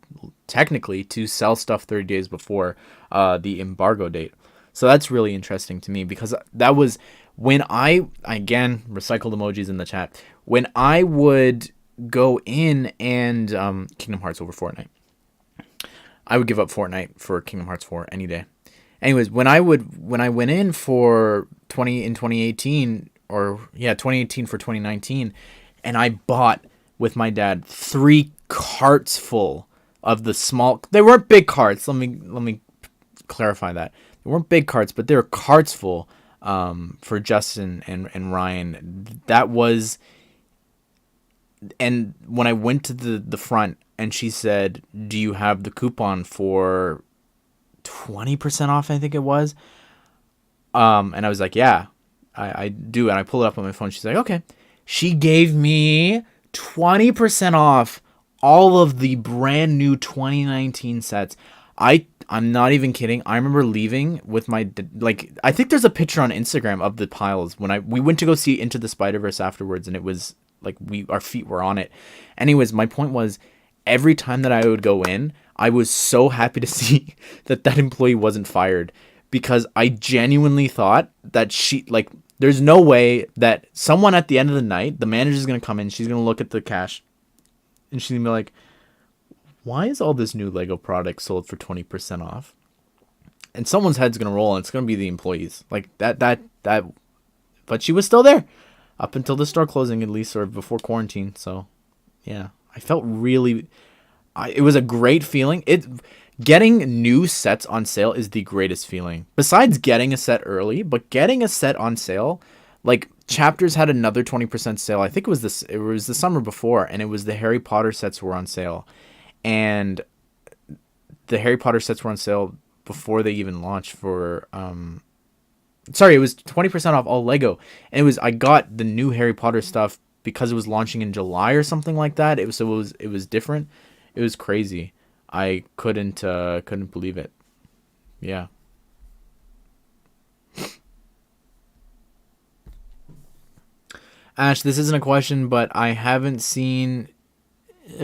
technically to sell stuff 30 days before the embargo date. So that's really interesting to me because that was when again, recycled emojis in the chat. When I would go in and Kingdom Hearts over Fortnite. I would give up Fortnite for Kingdom Hearts 4 any day. Anyways, when I went in for 2018 for 2019, and I bought with my dad 3 carts full of the small. They weren't big carts. Let me clarify that. They weren't big carts, but they were carts full for Justin and Ryan. That was. And when I went to the front and she said, do you have the coupon for 20% off, I think it was? And I was like, yeah, I do. And I pulled it up on my phone. She's like, okay. She gave me 20% off all of the brand new 2019 sets. I'm not even kidding. I remember leaving with my like. I think there's a picture on Instagram of the piles when we went to go see Into the Spider-Verse afterwards, and it was like our feet were on it. Anyways, my point was, every time that I would go in, I was so happy to see that employee wasn't fired, because I genuinely thought that there's no way that someone at the end of the night, the manager's gonna come in, she's gonna look at the cash, and she's gonna be like, why is all this new Lego product sold for 20% off? And someone's head's going to roll, and it's going to be the employees. Like, that. But she was still there up until the store closing, at least, or before quarantine. So, yeah. I felt really... it was a great feeling. Getting new sets on sale is the greatest feeling. Besides getting a set early, but getting a set on sale... Like, Chapters had another 20% sale. I think it was the summer before, and it was the Harry Potter sets were on sale. And the Harry Potter sets were on sale before they even launched for it was 20% off all Lego. And I got the new Harry Potter stuff because it was launching in July or something like that. It was different. It was crazy. I couldn't believe it. Yeah. Ash, this isn't a question, but I haven't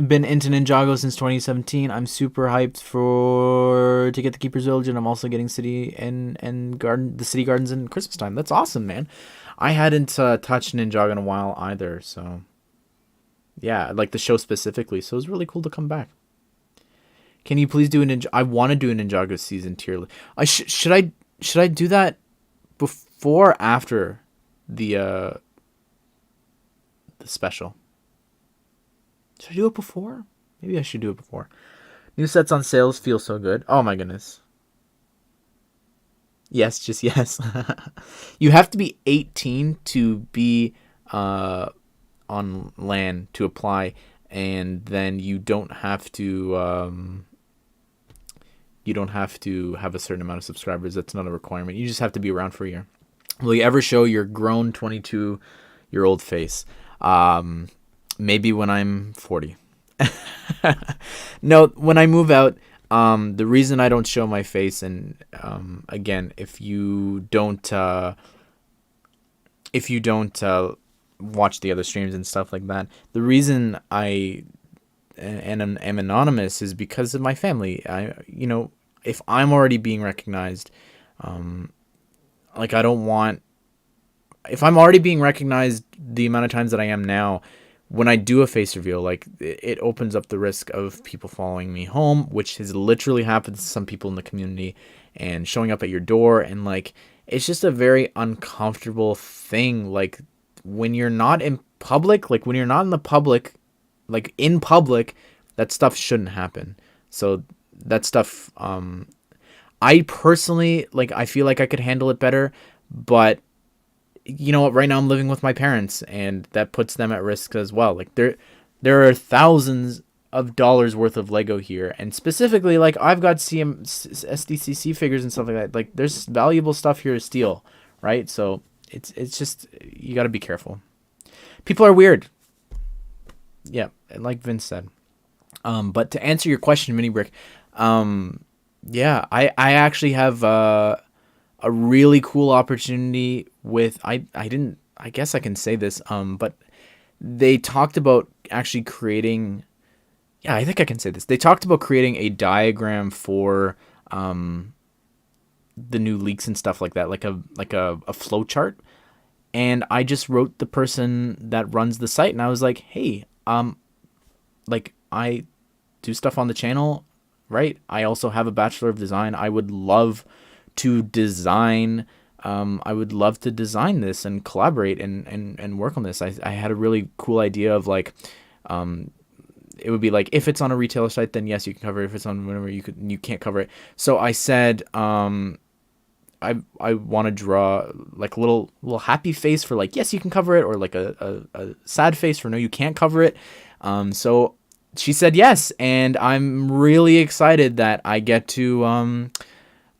been into Ninjago since 2017. I'm super hyped to get the Keeper's Village, and I'm also getting City and the City Gardens in Christmas time. That's awesome, man. I hadn't touched Ninjago in a while either, so yeah, like the show specifically. So it was really cool to come back. Can you please do a Ninjago? I want to do a Ninjago season tier list. Should I do that before or after the special? Should I do it before? Maybe I should do it before. New sets on sales feel so good. Oh my goodness. Yes, just yes. You have to be 18 to be on LAN to apply, and then you don't have to have a certain amount of subscribers. That's not a requirement. You just have to be around for a year. Will you ever show your grown 22-year-old face? Maybe when I'm 40. No, when I move out, the reason I don't show my face, and again, if you don't watch the other streams and stuff like that, the reason I am anonymous is because of my family. If I'm already being recognized, like I don't want. If I'm already being recognized the amount of times that I am now, when I do a face reveal, like it opens up the risk of people following me home, which has literally happened to some people in the community, and showing up at your door, and like it's just a very uncomfortable thing. Like when you're not in public, like when you're not in the public, like in public, that stuff shouldn't happen. So that stuff, I personally, like, I feel like I could handle it better, but you know what, right now I'm living with my parents, and that puts them at risk as well. Like there are thousands of dollars worth of Lego here, and specifically, like, I've got SDCC figures and stuff like that. Like there's valuable stuff here to steal, right? So it's just, you got to be careful. People are weird. Yeah, like Vince said. But to answer your question, Mini Brick, yeah, I actually have a really cool opportunity with, I guess I can say this, but they talked about actually creating, yeah, I think I can say this. They talked about creating a diagram for the new leaks and stuff like that, like a flow chart. And I just wrote the person that runs the site, and I was like, hey, like, I do stuff on the channel, right? I also have a Bachelor of Design. I would love to design this and collaborate and work on this. I had a really cool idea of like, it would be like, if it's on a retailer site, then yes, you can cover it. If it's on whatever, you can't cover it. So I said, I want to draw like a little happy face for like, yes, you can cover it, or like a sad face for no, you can't cover it. So she said yes, and I'm really excited that I get to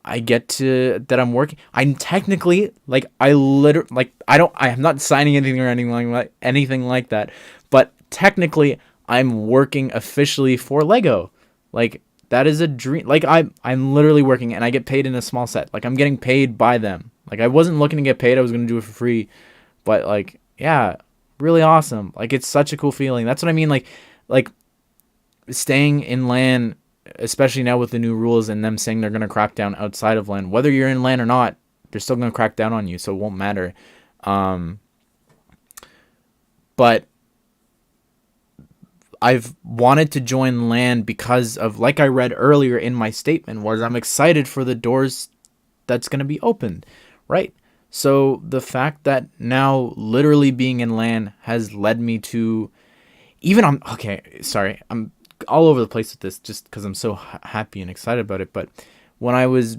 that I'm working. I'm technically, like, I'm not signing anything or anything like that, but technically I'm working officially for Lego. Like, that is a dream. Like, I'm literally working, and I get paid in a small set. Like, I'm getting paid by them. Like, I wasn't looking to get paid. I was going to do it for free. But, like, yeah, really awesome. Like, it's such a cool feeling. That's what I mean. Like staying in LAN, especially now with the new rules and them saying they're going to crack down outside of LAN. Whether you're in LAN or not, they're still going to crack down on you, so it won't matter. But I've wanted to join LAN because of, like I read earlier in my statement, was I'm excited for the doors that's going to be opened, right? So the fact that now literally being in LAN has led me to I'm all over the place with this just because I'm so happy and excited about it. But when I was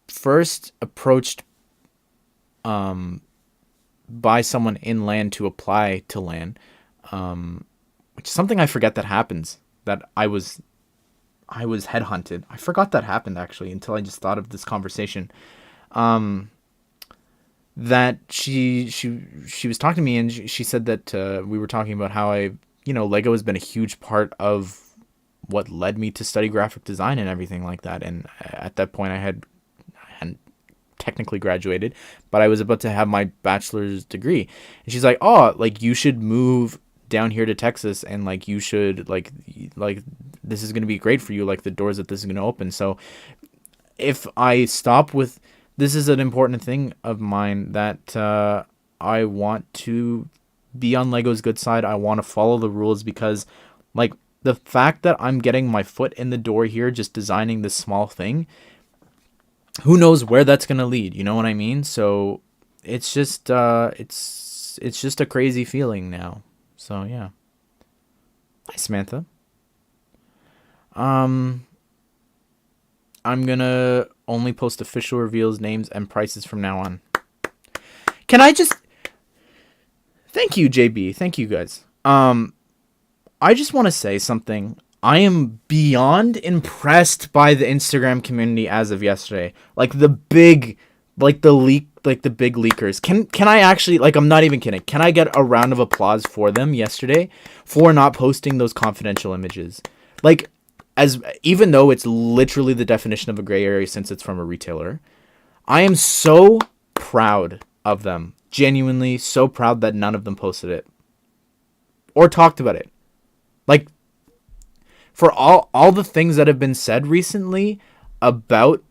first approached by someone in LAN to apply to LAN, which is something I forget that happens, that I was headhunted. I forgot that happened, actually, until I just thought of this conversation. That she was talking to me, and she said that we were talking about how Lego has been a huge part of what led me to study graphic design and everything like that. And at that point, I hadn't technically graduated, but I was about to have my bachelor's degree. And she's like, "Oh, like, you should move down here to Texas, and like, you should like this is going to be great for you, like the doors that this is going to open." So if I stop with, this is an important thing of mine, that I want to be on Lego's good side. I want to follow the rules, because like the fact that I'm getting my foot in the door here, just designing this small thing, who knows where that's going to lead, you know what I mean? So it's just it's just a crazy feeling now. So yeah. Hi, Samantha. I'm gonna only post official reveals, names, and prices from now on. Can I just... Thank you, JB. Thank you, guys. I just want to say something. I am beyond impressed by the Instagram community as of yesterday. Like the big leakers. Can I actually, like, I'm not even kidding. Can I get a round of applause for them yesterday for not posting those confidential images? Like, even though it's literally the definition of a gray area since it's from a retailer, I am so proud of them. Genuinely so proud that none of them posted it or talked about it. Like, for all the things that have been said recently about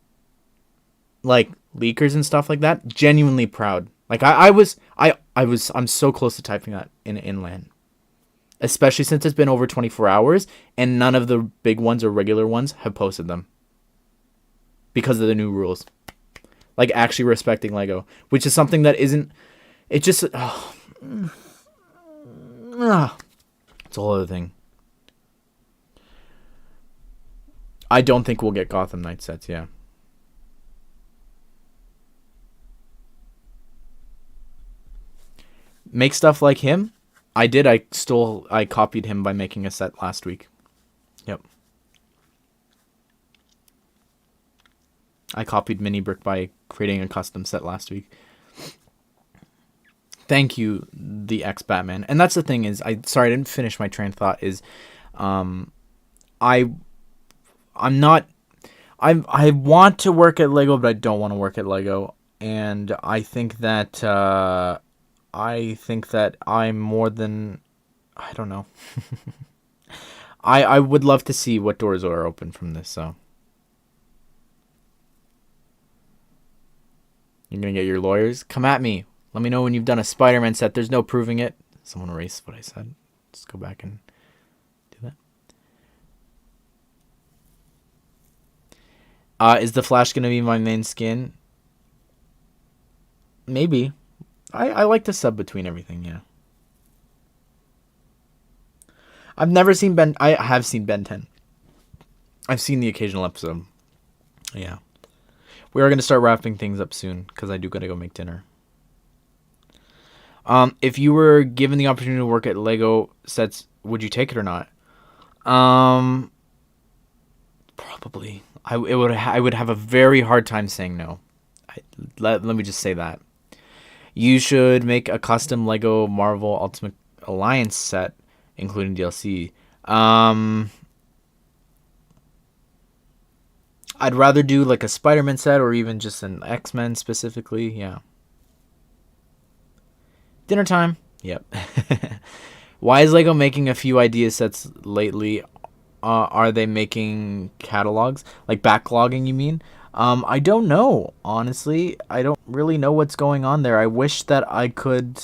like leakers and stuff like that, genuinely proud. Like I'm so close to typing that in LAN. Especially since it's been over 24 hours and none of the big ones or regular ones have posted them because of the new rules. Like, actually respecting Lego, which is something that isn't... It just... it's a whole other thing. I don't think we'll get Gotham Knight sets, yeah. Make stuff like him? I did. I copied him by making a set last week. Yep. I copied Mini Brick by creating a custom set last week. Thank you, the ex-Batman. And that's the thing is, I didn't finish my train of thought, is I want to work at Lego, but I don't want to work at Lego. And I think that I'm more than... I don't know. I would love to see what doors are open from this, so... You're going to get your lawyers? Come at me. Let me know when you've done a Spider-Man set. There's no proving it. Someone erase what I said. Just go back and do that. Is the Flash going to be my main skin? Maybe. I like to sub between everything, yeah. I've never seen Ben... I have seen Ben 10. I've seen the occasional episode. Yeah. We are going to start wrapping things up soon, because I do got to go make dinner. If you were given the opportunity to work at Lego sets, would you take it or not? Probably. I would have a very hard time saying no. Let me just say that. You should make a custom Lego Marvel Ultimate Alliance set, including DLC.
Um, I'd rather do like a Spider-Man set or even just an X-Men specifically. Yeah. Dinner time. Yep. Why is Lego making a few idea sets lately? Are they making catalogs? Like backlogging, you mean? I don't know. Honestly, I don't really know what's going on there. I wish that I could.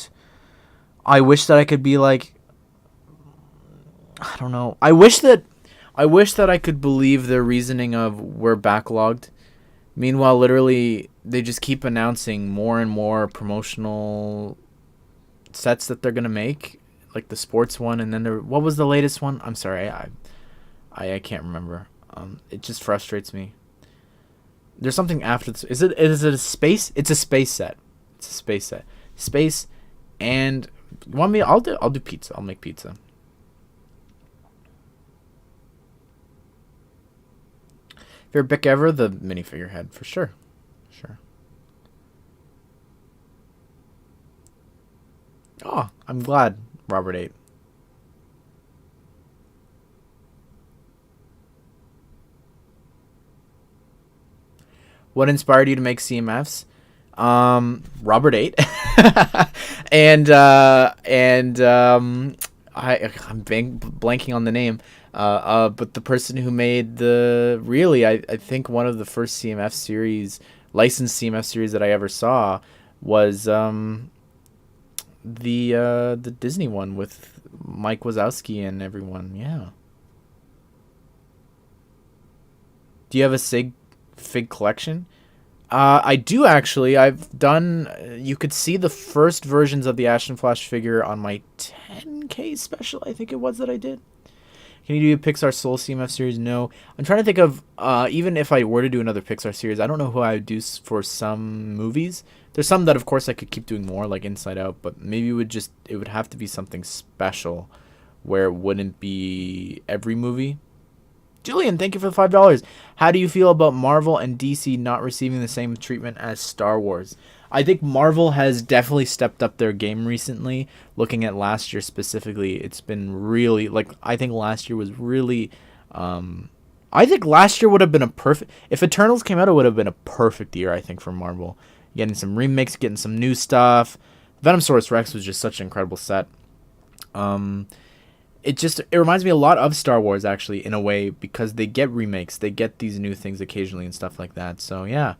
I wish that I could be like. I don't know. I wish that. I wish that I could believe their reasoning of we're backlogged. Meanwhile, literally, they just keep announcing more and more promotional sets that they're gonna make, like the sports one, and then what was the latest one? I'm sorry, I can't remember. It just frustrates me. There's something after this. Is it a space? It's a space set. It's a space set. Space, and you want me? I'll do pizza. I'll make pizza. Favorite pick ever? The minifigure head for sure. Sure. Oh, I'm glad Robert ate. What inspired you to make CMFs? Robert 8. and I'm blanking on the name. But the person who made I think one of the first CMF series, licensed CMF series that I ever saw was the Disney one with Mike Wazowski and everyone. Yeah. Do you have a fig collection? I do actually. I've done. You could see the first versions of the Ashnflash figure on my 10K special. I think it was that I did. Can you do a Pixar Soul CMF series? No. I'm trying to think of even if I were to do another Pixar series, I don't know who I would do for some movies. There's some that of course I could keep doing more, like Inside Out, but maybe it would have to be something special where it wouldn't be every movie. Julian, thank you for the $5. How do you feel about Marvel and DC not receiving the same treatment as Star Wars? I think Marvel has definitely stepped up their game recently. Looking at last year specifically, it's been really like I think last year was really. I think last year would have been a perfect. If Eternals came out, it would have been a perfect year. I think for Marvel, getting some remakes, getting some new stuff. Venomsaurus Rex was just such an incredible set. It reminds me a lot of Star Wars actually in a way because they get remakes, they get these new things occasionally and stuff like that. So yeah,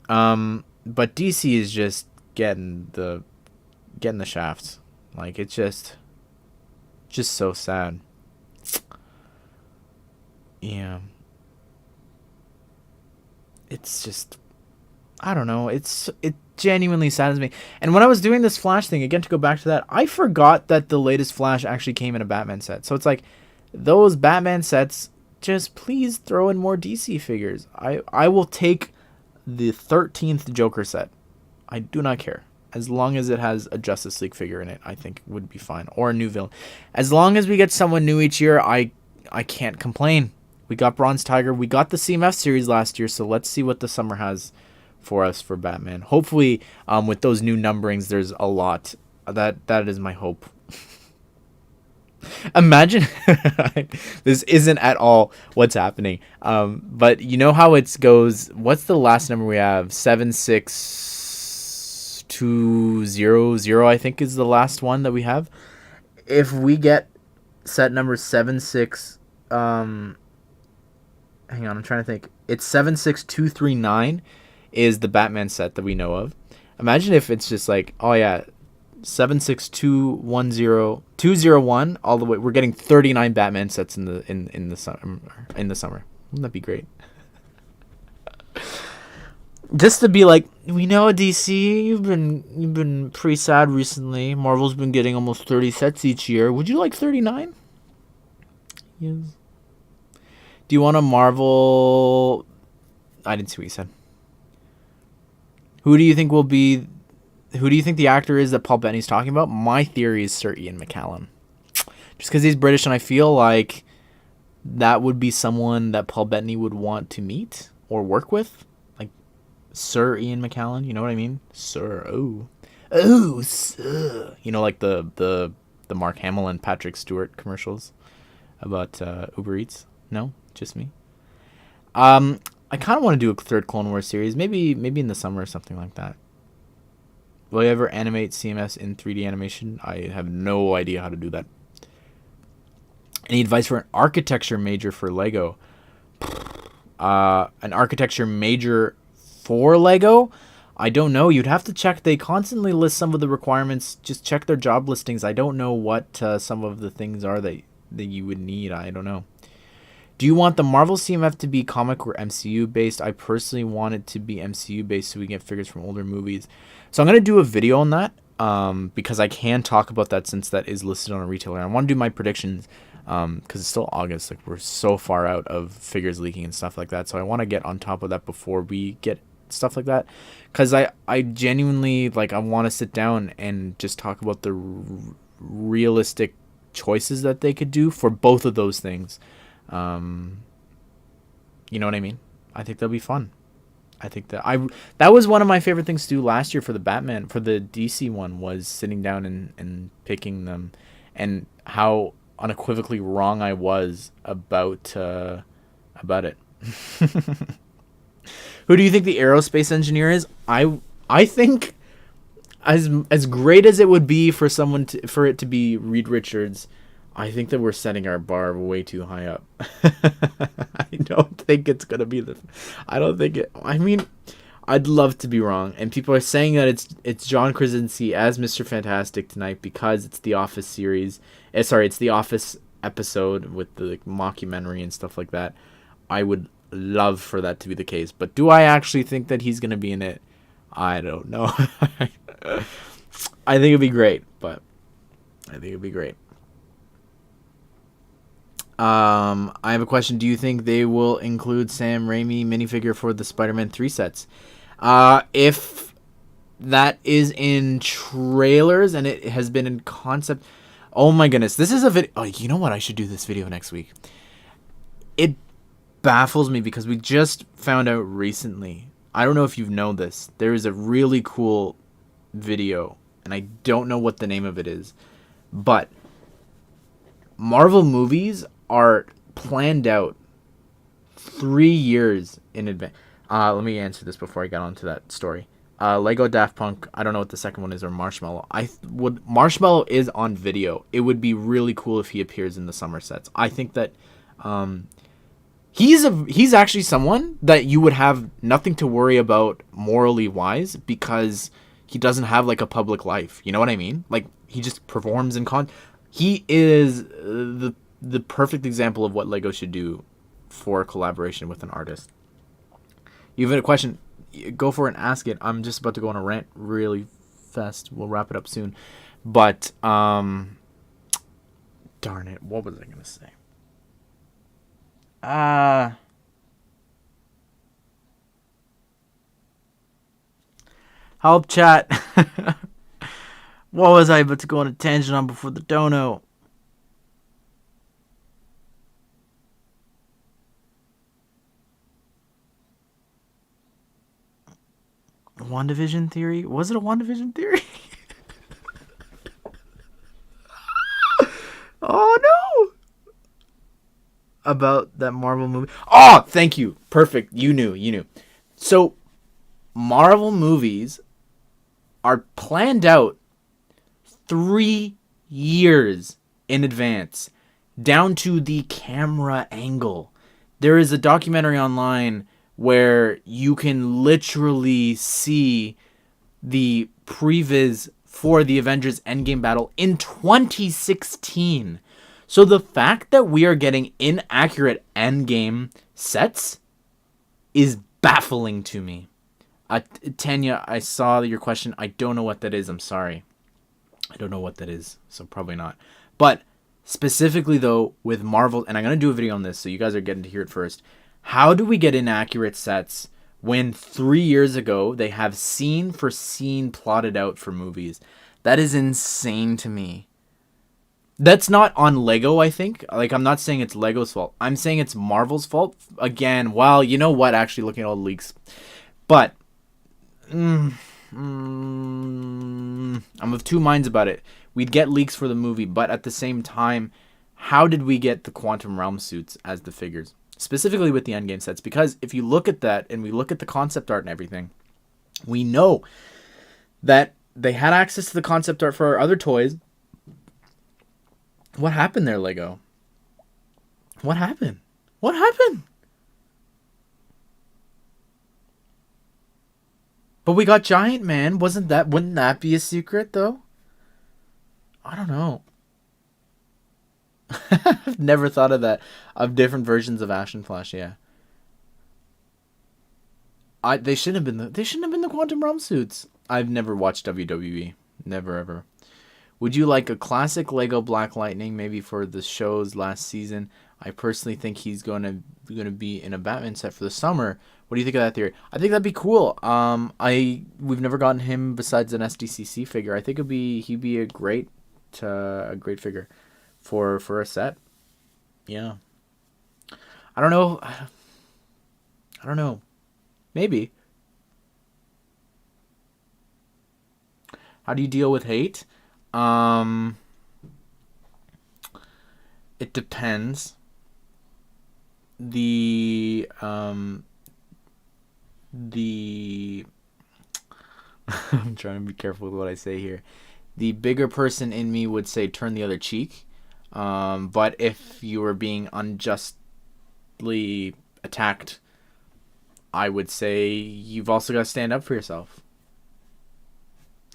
but DC is just getting the shafts. Like it's just so sad. Yeah, it's just I don't know. It genuinely saddens me. And when I was doing this Flash thing again, to go back to that, I forgot that the latest Flash actually came in a Batman set. So it's like those Batman sets. Just please throw in more DC figures. I will take the 13th Joker set. I do not care. As long as it has a Justice League figure in it, I think would be fine. Or a new villain. As long as we get someone new each year, I can't complain. We got Bronze Tiger. We got the CMF series last year, so let's see what the summer has for us for Batman. Hopefully, with those new numberings, there's a lot. That is my hope. Imagine this isn't at all what's happening. But you know how it goes. What's the last number we have? 76200. I think is the last one that we have. If we get set number 76, hang on, I'm trying to think. It's 76239 is the Batman set that we know of. Imagine if it's just like, oh yeah, 76210 all the way. We're getting 39 Batman sets in the summer. Wouldn't that be great? Just to be like, we know DC, you've been pretty sad recently. Marvel's been getting almost 30 sets each year. Would you like 39? Yes. Do you want a Marvel? I didn't see what you said. Who do you think the actor is that Paul Bettany's talking about? My theory is Sir Ian McKellen. Just because he's British, and I feel like that would be someone that Paul Bettany would want to meet or work with. Like Sir Ian McKellen, you know what I mean? Sir, sir. You know, like the Mark Hamill and Patrick Stewart commercials. about Uber Eats? No, just me. I kind of want to do a third Clone Wars series, maybe in the summer or something like that. Will you ever animate CMS in 3D animation? I have no idea how to do that. Any advice for an architecture major for Lego? An architecture major for Lego? I don't know. You'd have to check. They constantly list some of the requirements. Just check their job listings. I don't know what some of the things are that you would need. I don't know. Do you want the Marvel CMF to be comic or MCU based? I personally want it to be MCU based so we get figures from older movies. So I'm going to do a video on that because I can talk about that since that is listed on a retailer. I want to do my predictions because it's still August. Like, we're so far out of figures leaking and stuff like that. So I want to get on top of that before we get stuff like that, because I genuinely, like, I want to sit down and just talk about the realistic choices that they could do for both of those things. You know what I mean? I think that'll be fun. I think that was one of my favorite things to do last year for the Batman, for the DC one, was sitting down and picking them, and how unequivocally wrong I was about it. Who do you think the aerospace engineer is? I think as great as it would be for it to be Reed Richards, I think that we're setting our bar way too high up. I don't think it's gonna be I don't think it. I mean, I'd love to be wrong, and people are saying that it's John Krasinski as Mr. Fantastic tonight because it's the Office series. It's the Office episode with the mockumentary and stuff like that. I would love for that to be the case, but do I actually think that he's gonna be in it? I don't know. I think it'd be great, but I think it'd be great. I have a question. Do you think they will include Sam Raimi minifigure for the Spider-Man 3 sets? If that is in trailers and it has been in concept, oh my goodness, this is a video. Oh, you know what? I should do this video next week. It baffles me because we just found out recently. I don't know if you've known this. There is a really cool video, and I don't know what the name of it is, but Marvel movies are planned out 3 years in advance. Let me answer this before I get on to that story. Lego, Daft Punk, I don't know what the second one is, or Marshmallow. Marshmallow is on video. It would be really cool if he appears in the summer sets. I think that he's actually someone that you would have nothing to worry about morally wise, because he doesn't have like a public life. You know what I mean? Like, he just performs in he is the perfect example of what Lego should do for collaboration with an artist. You have a question? Go for it and ask it. I'm just about to go on a rant really fast. We'll wrap it up soon. But, darn it. What was I going to say? Help, chat. What was I about to go on a tangent on before the dono? WandaVision theory? Was it a WandaVision theory? Oh no! About that Marvel movie. Oh, thank you. Perfect. You knew. So, Marvel movies are planned out 3 years in advance, down to the camera angle. There is a documentary online where you can literally see the previs for the Avengers Endgame battle in 2016. So the fact that we are getting inaccurate Endgame sets is baffling to me. Tanya, I saw your question. I don't know what that is. I'm sorry. I don't know what that is, so probably not. But specifically, though, with Marvel, and I'm going to do a video on this, so you guys are getting to hear it first. How do we get inaccurate sets when 3 years ago they have scene for scene plotted out for movies? That is insane to me. That's not on Lego, I think. Like, I'm not saying it's Lego's fault. I'm saying it's Marvel's fault. Again, well, you know what? Actually, looking at all the leaks. But, I'm of two minds about it. We'd get leaks for the movie, but at the same time, how did we get the Quantum Realm suits as the figures? Specifically with the endgame sets, because if you look at that and we look at the concept art and everything, we know that they had access to the concept art for our other toys. What happened there, Lego? What happened? What happened? But we got Giant Man. Wouldn't that be a secret though? I don't know. I've never thought of that. Of different versions of Ashnflash, yeah. They shouldn't have been the Quantum Realm suits. I've never watched WWE. Never ever. Would you like a classic Lego Black Lightning maybe for the show's last season? I personally think he's gonna be in a Batman set for the summer. What do you think of that theory? I think that'd be cool. We've never gotten him besides an SDCC figure. I think he'd be a great figure for a set. Yeah. I don't know. I don't know. Maybe. How do you deal with hate? It depends. I'm trying to be careful with what I say here. The bigger person in me would say turn the other cheek. But if you were being unjustly attacked, I would say you've also got to stand up for yourself.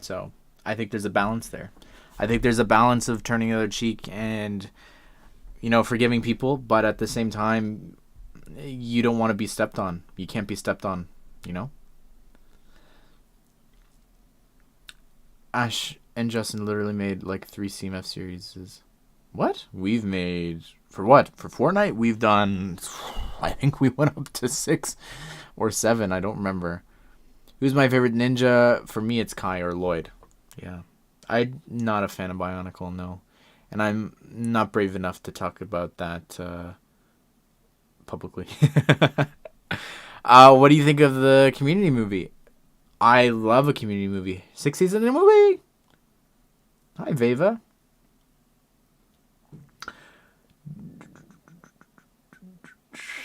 So I think there's a balance there. I think there's a balance of turning the other cheek and, forgiving people, but at the same time, you don't want to be stepped on. You can't be stepped on, Ash and Justin literally made like 3 CMF series. What? We've made... For what? For Fortnite? We've done... I think we went up to 6 or 7. I don't remember. Who's my favorite ninja? For me, it's Kai or Lloyd. Yeah. I'm not a fan of Bionicle, no. And I'm not brave enough to talk about that publicly. What do you think of the Community movie? I love a Community movie. 6 seasons in a movie! Hi, Veva.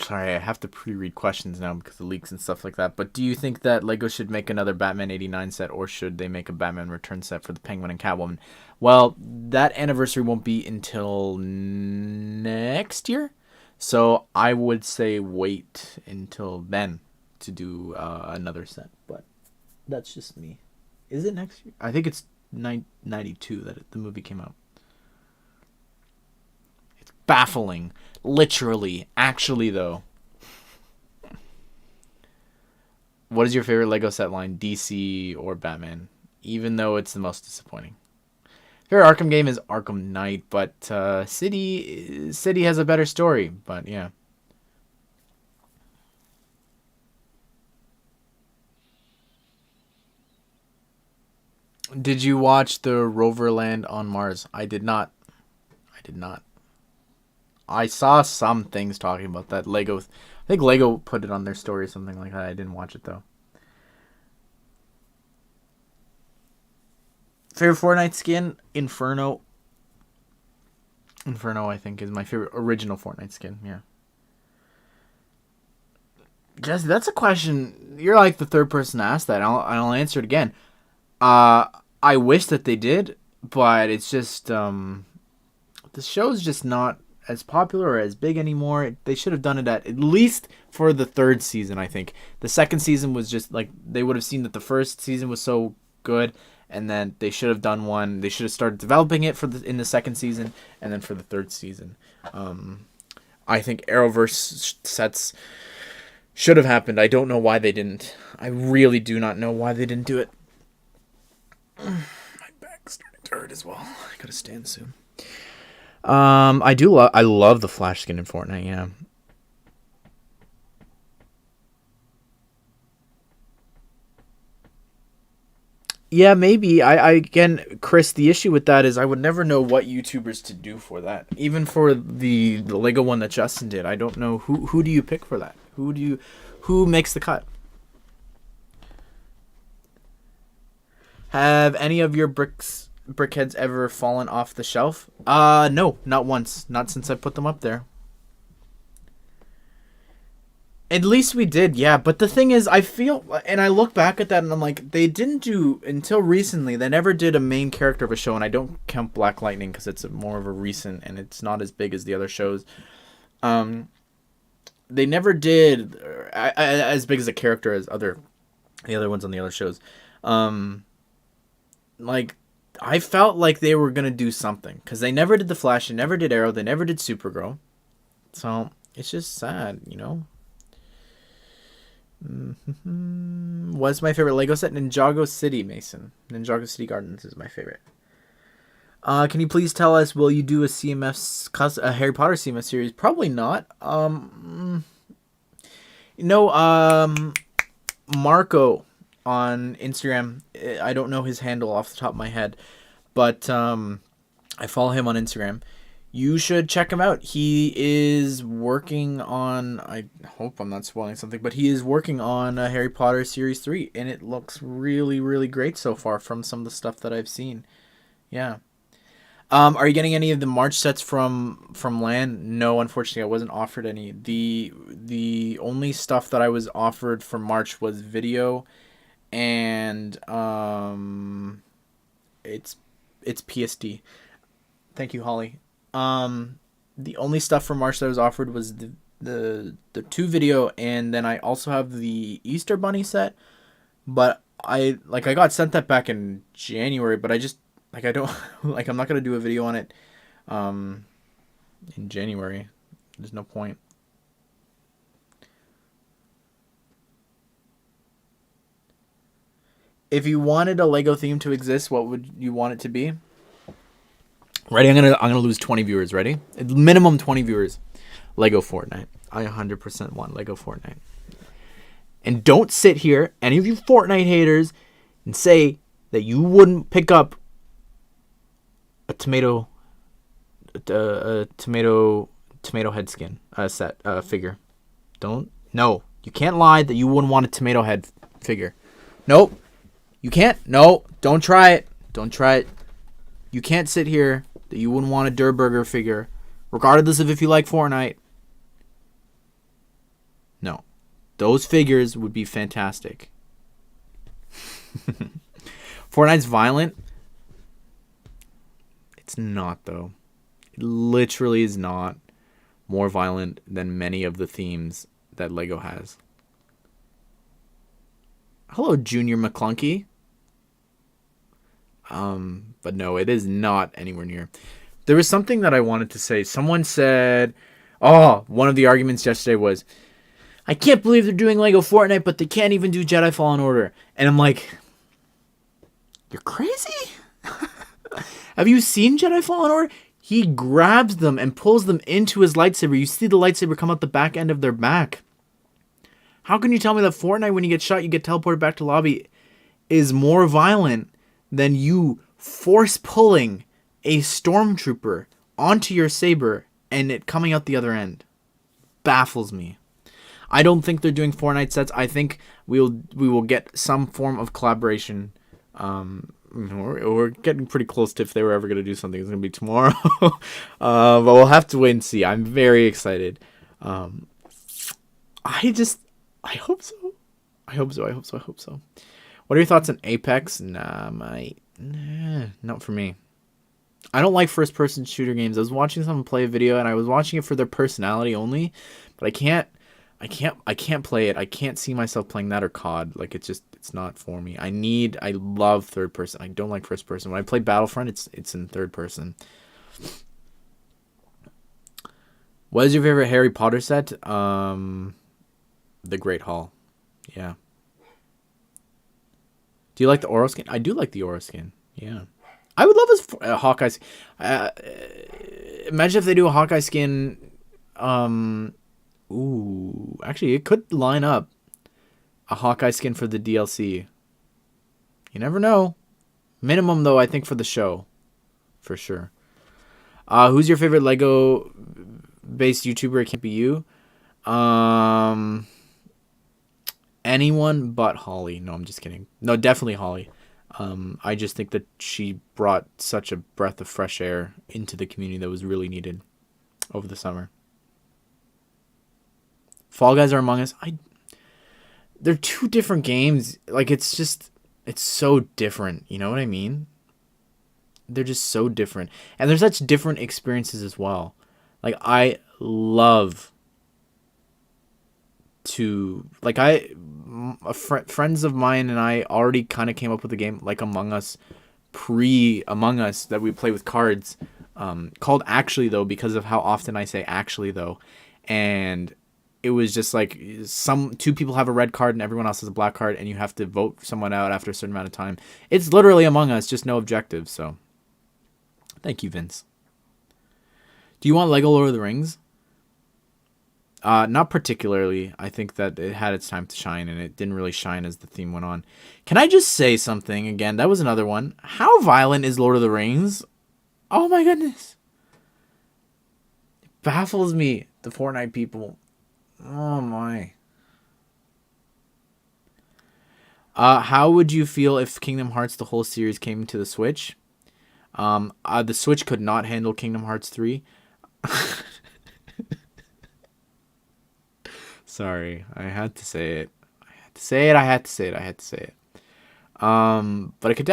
Sorry, I have to pre-read questions now because of leaks and stuff like that. But do you think that LEGO should make another Batman 89 set, or should they make a Batman Return set for the Penguin and Catwoman? Well, that anniversary won't be until next year. So I would say wait until then to do another set. But that's just me. Is it next year? I think it's 92 that the movie came out. It's baffling. Literally. Actually, though. What is your favorite LEGO set line? DC or Batman? Even though it's the most disappointing. Favorite Arkham game is Arkham Knight, but City has a better story. But yeah. Did you watch the Roverland on Mars? I did not. I saw some things talking about that. I think Lego put it on their story or something like that. I didn't watch it though. Favorite Fortnite skin? Inferno. Inferno, I think, is my favorite original Fortnite skin. Yeah. Jesse, that's a question. You're like the third person to ask that. I'll answer it again. I wish that they did, but it's just the show's just not as popular or as big anymore. They should have done it at least for the 3rd season, I think. The 2nd season was just like, they would have seen that the 1st season was so good, and then they should have done one. They should have started developing it in the 2nd season, and then for the 3rd season. I think Arrowverse sets should have happened. I don't know why they didn't. I really do not know why they didn't do it. My back's starting to hurt as well. I gotta stand soon. I love the Flash skin in Fortnite, yeah. Yeah, maybe. Again, Chris, the issue with that is I would never know what YouTubers to do for that. Even for the Lego one that Justin did, I don't know who do you pick for that? Who makes the cut? Have any of your bricks brickheads ever fallen off the shelf? No, not once. Not since I put them up there. At least we did, yeah. But the thing is, I feel, and I look back at that and I'm like, they didn't do, until recently, they never did a main character of a show, and I don't count Black Lightning because it's more of a recent, and it's not as big as the other shows. They never did as big as a character as the other ones on the other shows. Like, I felt like they were going to do something, because they never did The Flash, they never did Arrow, they never did Supergirl. So, it's just sad, you know? What's my favorite Lego set? Ninjago City, Mason. Ninjago City Gardens is my favorite. Can you please tell us, will you do a Harry Potter CMS series? Probably not. Marco on Instagram. I don't know his handle off the top of my head, but I follow him on Instagram. You should check him out. He is working on, I hope I'm not spoiling something, but he is working on a Harry Potter Series 3, and it looks really, really great so far from some of the stuff that I've seen. Yeah. Are you getting any of the March sets from LAN? No, unfortunately, I wasn't offered any. The only stuff that I was offered for March was video, and it's PSD. Thank you, Holly. The only stuff from March that I was offered was the 2 video, and then I also have the Easter Bunny set, but I got sent that back in January, but I just, I don't, I'm not gonna do a video on it in January. There's no point. If you wanted a Lego theme to exist, what would you want it to be? Ready? I'm gonna lose 20 viewers. Ready? Minimum 20 viewers. Lego Fortnite. I 100% want Lego Fortnite. And don't sit here, any of you Fortnite haters, and say that you wouldn't pick up a tomato head skin figure. No, you can't lie that you wouldn't want a tomato head figure. Nope, you can't. No, don't try it. You can't sit here that you wouldn't want a Der Burger figure, regardless of if you like Fortnite. No, those figures would be fantastic. Fortnite's violent. It's not, though. It literally is not more violent than many of the themes that Lego has. Hello, Junior McClunky. But no, it is not anywhere near. There was something that I wanted to say. Someone said, one of the arguments yesterday was, I can't believe they're doing Lego Fortnite, but they can't even do Jedi Fallen Order. And I'm like, you're crazy? Have you seen Jedi Fallen Order? He grabs them and pulls them into his lightsaber. You see the lightsaber come out the back end of their back. How can you tell me that Fortnite, when you get shot, you get teleported back to lobby, is more violent than you force pulling a stormtrooper onto your saber and it coming out the other end? Baffles me. I don't think they're doing Fortnite sets. I think we will get some form of collaboration. We're getting pretty close to if they were ever going to do something. It's going to be tomorrow. But we'll have to wait and see. I'm very excited. I hope so. I hope so. What are your thoughts on Apex? Not for me. I don't like first-person shooter games. I was watching someone play a video, and I was watching it for their personality only, but I can't play it. I can't see myself playing that or COD. Like, it's not for me. I love third person. I don't like first person. When I play Battlefront, it's in third person. What is your favorite Harry Potter set? The Great Hall. Yeah. Do you like the Oro skin? I do like the Oro skin. Yeah. I would love a Hawkeye skin. Imagine if they do a Hawkeye skin. Ooh, actually, it could line up a Hawkeye skin for the DLC. You never know. Minimum, though, I think for the show. For sure. Who's your favorite Lego-based YouTuber? It can't be you. Anyone but Holly. No, I'm just kidding. No, definitely Holly. I just think that she brought such a breath of fresh air into the community that was really needed over the summer. Fall Guys or Among Us, they're two different games. Like it's so different. You know what I mean? They're just so different, and there's such different experiences as well. Like I love to friends of mine and I already kind of came up with a game like Among Us, pre Among Us, that we play with cards, called Actually Though, because of how often I say actually though. And it was just like two people have a red card and everyone else has a black card, and you have to vote someone out after a certain amount of time. It's literally Among Us, just no objectives. So thank you, Vince. Do you want Lego Lord of the Rings? Not particularly. I think that it had its time to shine, and it didn't really shine as the theme went on. Can I just say something again? That was another one. How violent is Lord of the Rings? Oh my goodness. It baffles me, the Fortnite people. Oh my. How would you feel if Kingdom Hearts, the whole series, came to the Switch? The Switch could not handle Kingdom Hearts 3. Sorry, I had to say it. But it could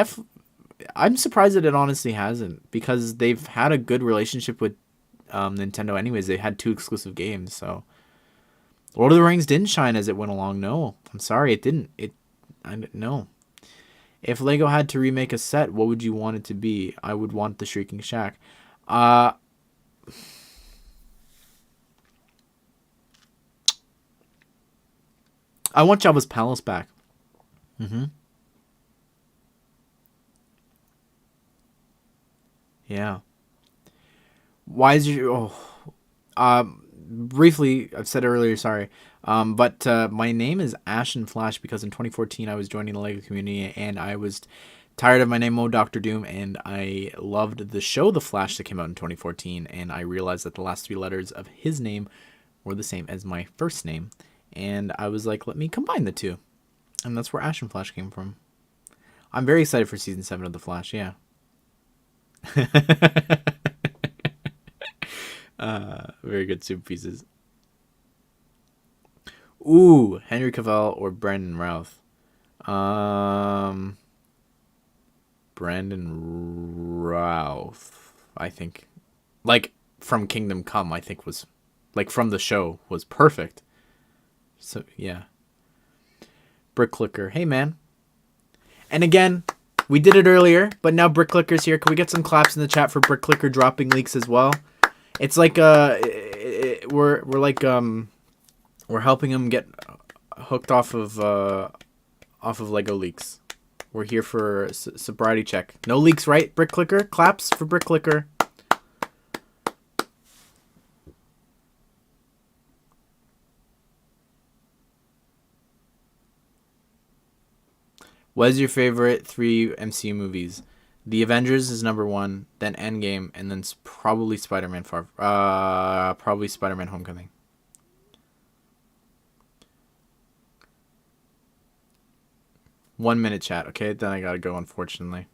I'm surprised that it honestly hasn't, because they've had a good relationship with Nintendo anyways. They had 2 exclusive games, so Lord of the Rings didn't shine as it went along. No, I'm sorry, it didn't. No. If Lego had to remake a set, what would you want it to be? I would want the Shrieking Shack. I want Jabba's Palace back. Yeah. Why is your... briefly, I've said it earlier, sorry. But my name is Ashnflash because in 2014 I was joining the LEGO community and I was tired of my name, Dr. Doom, and I loved the show The Flash that came out in 2014, and I realized that the last 3 letters of his name were the same as my first name, and I was like, let me combine the 2. And that's where Ashnflash came from. I'm very excited for Season 7 of The Flash, yeah. Very good soup pieces. Ooh, Henry Cavill or Brandon Routh? Brandon Routh, I think. Like, from Kingdom Come, I think was... Like, from the show, was perfect. So, yeah. Brick Clicker. Hey, man. And again, we did it earlier, but now Brick Clicker's here. Can we get some claps in the chat for Brick Clicker dropping leaks as well? It's like we're helping him get hooked off of Lego leaks. We're here for sobriety check. No leaks, right? Brick Clicker. Claps for Brick Clicker. What is your favorite 3 MCU movies? The Avengers is number 1, then Endgame, and then probably Spider-Man probably Spider-Man Homecoming. One minute chat, okay? Then I gotta go, unfortunately.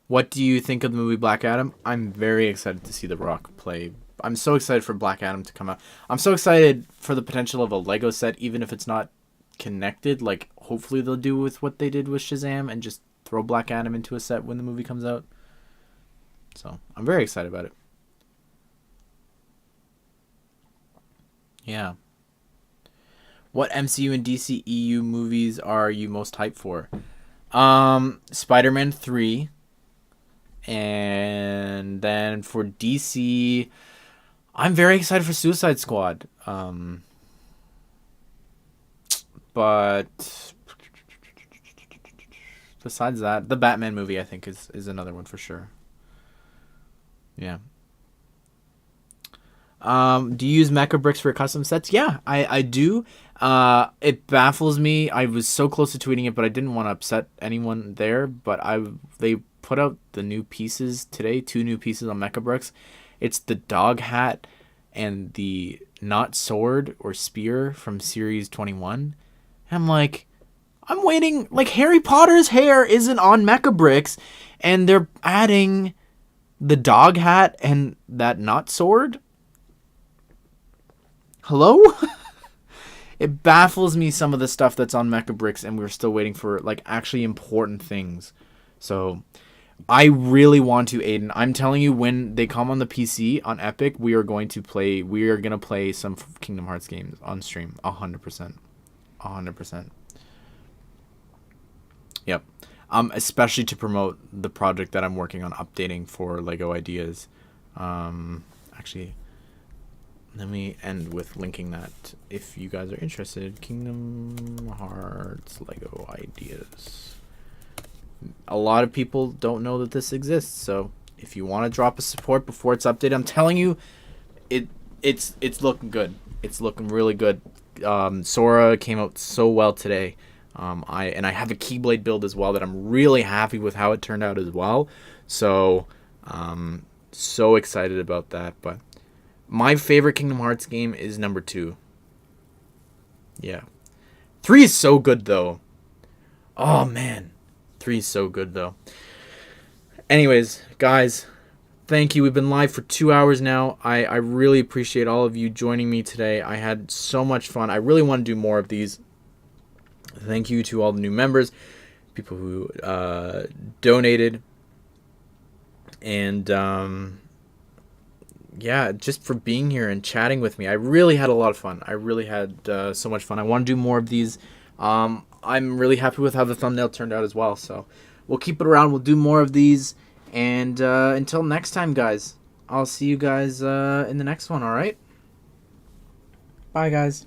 What do you think of the movie Black Adam? I'm very excited to see The Rock play. I'm so excited for Black Adam to come out. I'm so excited for the potential of a Lego set, even if it's not connected. Like, hopefully they'll do with what they did with Shazam and just throw Black Adam into a set when the movie comes out. So, I'm very excited about it. Yeah. What MCU and DCEU movies are you most hyped for? Spider-Man 3. And then for DC, I'm very excited for Suicide Squad. But besides that, the Batman movie, I think, is another one for sure. Yeah. Do you use Mecha Bricks for custom sets? Yeah, I do. It baffles me. I was so close to tweeting it, but I didn't want to upset anyone there. But they put out the new pieces today, 2 new pieces on Mecha Bricks. It's the dog hat and the not sword or spear from Series 21. And I'm like, I'm waiting. Like, Harry Potter's hair isn't on Mecha Bricks, and they're adding the dog hat and that nut sword. Hello? It baffles me, some of the stuff that's on Mecha Bricks, and we're still waiting for, like, actually important things. So, I really want to, Aiden. I'm telling you, when they come on the PC, on Epic, we are going to play some Kingdom Hearts games on stream. 100%. 100%. Yep. Especially to promote the project that I'm working on updating for Lego Ideas. Actually, let me end with linking that if you guys are interested. Kingdom Hearts Lego Ideas. A lot of people don't know that this exists, so if you want to drop a support before it's updated, I'm telling you, it's looking good. It's looking really good. Sora came out so well today. I have a Keyblade build as well that I'm really happy with how it turned out as well. So, so excited about that. But my favorite Kingdom Hearts game is number 2. Yeah. 3 is so good, though. Oh, man. 3 is so good, though. Anyways, guys, thank you. We've been live for 2 hours now. I really appreciate all of you joining me today. I had so much fun. I really want to do more of these. Thank you to all the new members, people who donated, and yeah, just for being here and chatting with me. I really had a lot of fun. I really had so much fun. I want to do more of these. I'm really happy with how the thumbnail turned out as well. So we'll keep it around. We'll do more of these. And until next time, guys, I'll see you guys in the next one, all right? Bye, guys.